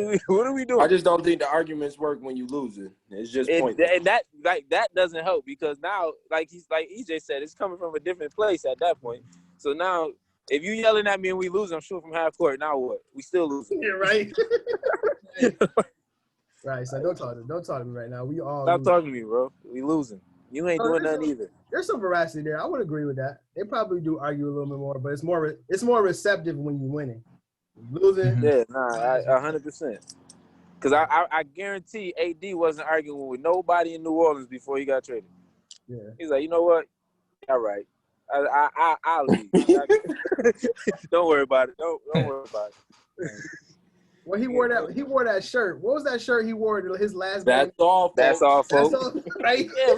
are we doing? I just don't think the arguments work when you losing. It's just pointless. And that doesn't help because now, like EJ said, it's coming from a different place at that point. So now, if you yelling at me and we lose, I'm shooting from half court. Now what? We still losing. You're right. Right. So don't talk to me right now. We all Stop losing. talking to me, bro. We losing. You ain't doing nothing either. There's some veracity there. I would agree with that. They probably do argue a little bit more, but it's more receptive when you're winning. Losing. Mhm. Yeah, nah, 100%. Because I guarantee AD wasn't arguing with nobody in New Orleans before he got traded. Yeah. He's like, you know what? All right. I'll leave. Don't worry about it. Don't worry about it. Well, he wore that shirt. What was that shirt he wore to his last That's game? all. That's all, folks. That's all, right? Yeah,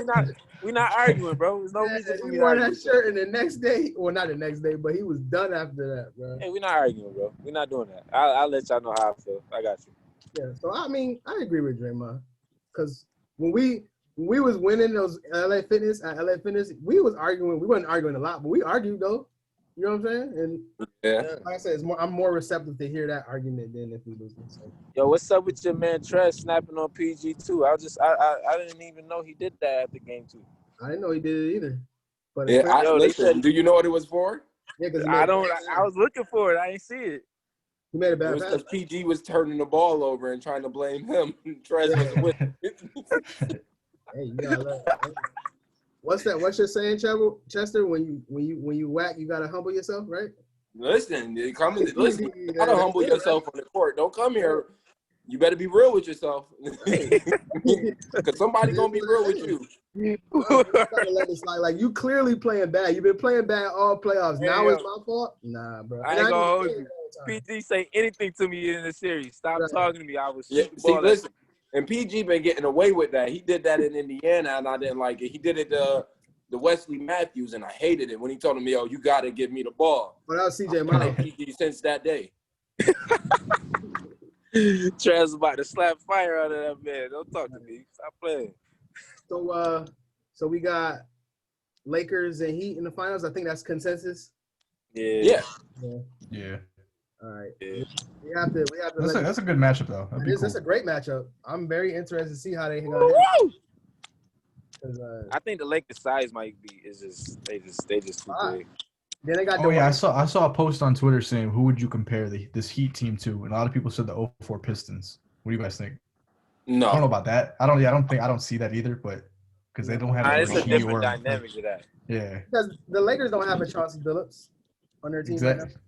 we're not arguing, bro. There's no reason for me He to wore argue. that shirt, and the next day, well, not the next day, but he was done after that, bro. Hey, we're not arguing, bro. We're not doing that. I'll let y'all know how I feel. I got you. Yeah. So I mean, I agree with Draymond, because when we was winning those LA Fitness, we was arguing. We wasn't arguing a lot, but we argued though. You know what I'm saying? And Yeah. like I said, I'm more receptive to hear that argument than if we lose. So. Yo, what's up with your man Tresh snapping on PG2? I didn't even know he did that at the game too. I didn't know he did it either. But Yeah. Yo, they Listen, said- do you know what it was for? because I was looking for it. I ain't see it. He made a It bad was pass. because PG was turning the ball over and trying to blame him. Trez was with. Hey, you gotta let. What's that? What's your saying, Chester? When you whack, you gotta humble yourself, right? Listen, you gotta humble yourself on the court. Don't come here. You better be real with yourself, because somebody gonna be real with you. You gotta let it slide. Like, you clearly playing bad. You've been playing bad all playoffs. Hey, Now yo. it's my fault. Nah, bro. I ain't gonna hold you. PG say anything to me in the series. Stop Right. talking to me. I was Yeah, shooting see, ball. listen, and PG been getting away with that. He did that in Indiana, and I didn't like it. He did it the Wesley Matthews, and I hated it when he told me, "Yo, you gotta give me the ball." But that was CJ I Miles. hate PG since that day. Trez about to slap fire out of that man. Don't talk to me. Stop playing. So we got Lakers and Heat in the finals. I think that's consensus. Yeah, Yeah. All right. Yeah. We have to That's a good matchup though. That'd be cool. That's a great matchup. I'm very interested to see how they gonna hit. 'Cause, I think the Lakers' size might be they just too big. then they got Oh yeah, I Dwight. saw a post on Twitter saying who would you compare this Heat team to, and a lot of people said the 04 Pistons. What do you guys think? I don't know no, about that. I don't see that either, but because they don't have It's a Rasheed different or dynamic of that. yeah, Because the Lakers don't have a Chauncey Billups on their team right now. exactly.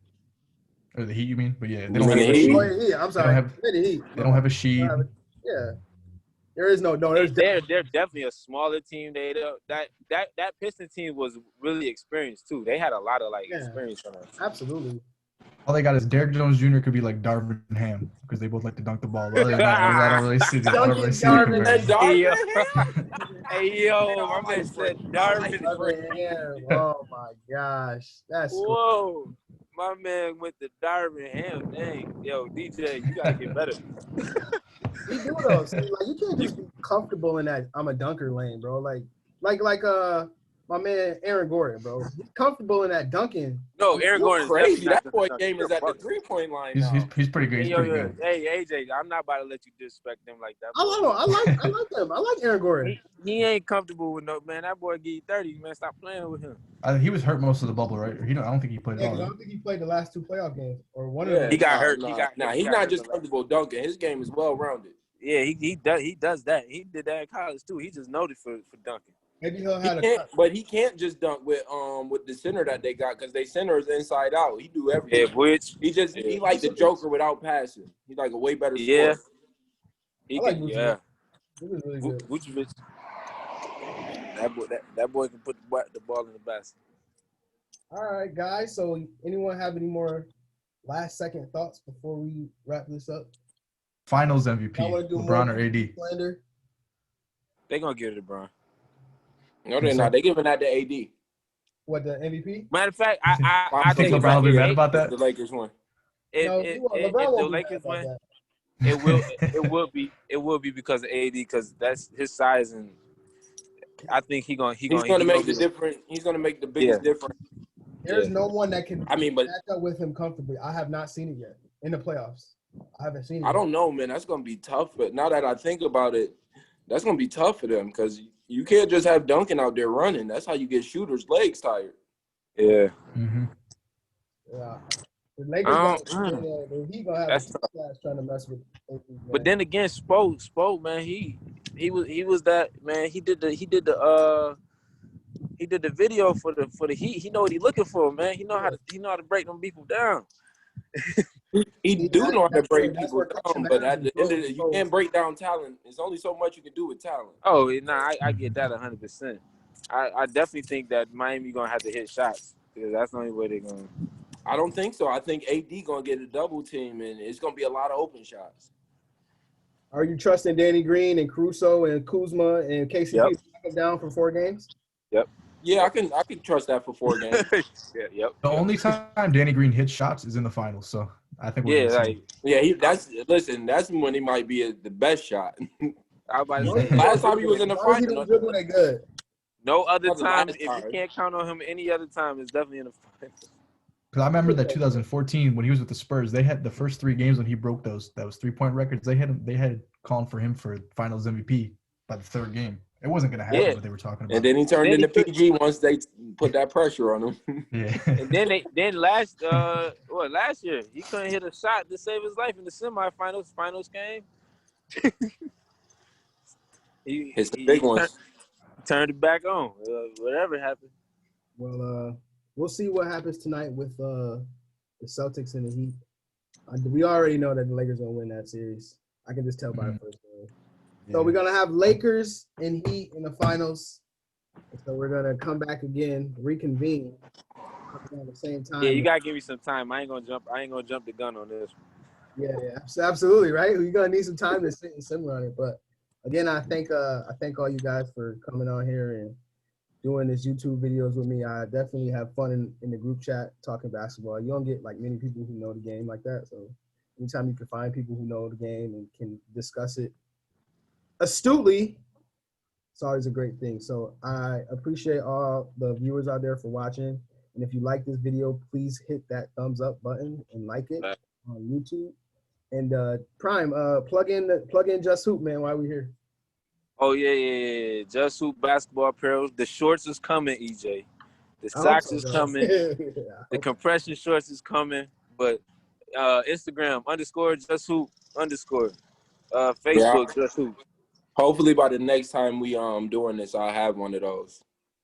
Or the Heat, you mean? But yeah, they You don't have mean a the Heat? Oh, Rasheed. yeah, I'm sorry. They don't have a Sheed. Yeah. There is no. There's They're definitely a smaller team. They don't, that Piston team was really experienced too. They had a lot of experience on them. absolutely. All they got is Derrick Jones Jr. could be like Darvin Ham because they both like to dunk the ball. But other than that, I don't really see the Darvin comparison. Hey yo, my man said Darvin. Oh my gosh, that's Whoa, my man went to Darvin Ham. Dang, yo, DJ, you gotta get better. He do though. See, like, you can't just be comfortable in that I'm a dunker lane, bro. Like my man Aaron Gordon, bro. He's comfortable in that dunking. No, Aaron You're Gordon's crazy. definitely not That boy gonna game dunk. is at the 3-point line now. He's pretty good. He's pretty good. Hey AJ, I'm not about to let you disrespect him like that. I like him. I like Aaron Gordon. He ain't comfortable with no man. That boy get you 30, man. Stop playing with him. He was hurt most of the bubble, right? I don't think he played Yeah, at 'cause I all. don't think he played the last two playoff games or one of Yeah, them. He got hurt. Nah, He he's got not hurt just the last- comfortable dunking. His game is well rounded. Yeah, he does that. He did that in college too. He just noted for dunking. Maybe he'll have a But he can't just dunk with the center that they got because they center is inside out. He do everything. Yeah, which He like the Joker without passing. He's like a way better yeah, scorer. he I like can. Vucevic. Yeah, He was really good. Vucevic. That boy can put the ball in the basket. All right, guys. So, anyone have any more last second thoughts before we wrap this up? Finals MVP, I want to do LeBron more or AD? slander. They gonna give it to LeBron. No, they're not. They're giving that to AD. What, the MVP? Matter of fact, I think think LeBron will be if mad about that? The Lakers won. No, if LeBron won't the be Lakers mad about win, that. it will be because of AD because that's his size and I think he's gonna make the difference. He's gonna make the biggest difference. There's no one that can but match up with him comfortably. I have not seen it yet in the playoffs. I haven't seen it. I don't know, man. That's gonna be tough. But now that I think about it, that's gonna be tough for them because you can't just have Duncan out there running. That's how you get shooters' legs tired. Yeah. Mm-hmm. Yeah. The Lakers he gonna have a class trying to mess with. But then again, Spo, man, he was that man. He did the video for the Heat. He know what he looking for, man. He know how to break them people down. He do know how to break people down, but at the end of it, you can't break down talent. There's only so much you can do with talent. Oh, nah, I get that 100%. I definitely think that Miami gonna have to hit shots because that's the only way they're gonna. I don't think so. I think AD gonna get a double team, and it's gonna be a lot of open shots. Are you trusting Danny Green and Caruso and Kuzma and KCP to knock him down for 4 games? Yep. Yeah, I can trust that for 4 games. Yeah, yep. The only time Danny Green hits shots is in the finals, so I think we're that's when he might be the best shot. I was about to say, last time he was in the finals. Good. No other That's the time. last If time. you can't count on him any other time, it's definitely in the finals. Because I remember that 2014 when he was with the Spurs, they had the first 3 games when he broke those 3-point records. They had calling for him for Finals MVP by the 3rd game. It wasn't gonna happen, Yeah. but they were talking about. And then he turned then he into PG once they put that pressure on him. Yeah. And then last year he couldn't hit a shot to save his life in the semifinals. Finals came. It's the big ones. Turned it back on. Whatever happened. Well, we'll see what happens tonight with the Celtics and the Heat. We already know that the Lakers gonna win that series. I can just tell by the first game. So we're gonna have Lakers and Heat in the finals. So we're gonna come back again, reconvene at the same time. Yeah, you gotta give me some time. I ain't gonna jump the gun on this. Yeah, absolutely, right. You're gonna need some time to sit and simmer on it. But again, I thank all you guys for coming on here and doing this YouTube videos with me. I definitely have fun in the group chat talking basketball. You don't get like many people who know the game like that. So anytime you can find people who know the game and can discuss it astutely, it's always a great thing. So I appreciate all the viewers out there for watching. And if you like this video, please hit that thumbs up button and like it on YouTube. And Prime, plug in Just Hoop, man, while we're here. Oh yeah. Just Hoop basketball apparel. The shorts is coming, EJ. The socks is coming. The compression shorts is coming. But Instagram _Just Hoop _ Facebook Just Hoop. Hopefully by the next time we doing this, I'll have one of those.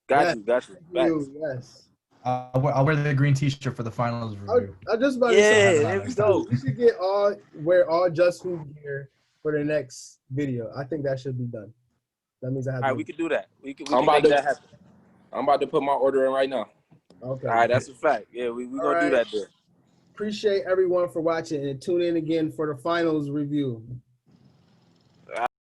Got you. Yes. I'll wear the green T-shirt for the finals review. I just about to say, there we go. we should wear all Just Hoop gear for the next video. I think that should be done. That means I have. All right, we can do that. We can I'm make that happen. I'm about to put my order in right now. Okay. All right, that's a fact. Yeah, we gonna do that there. Appreciate everyone for watching and tune in again for the finals review.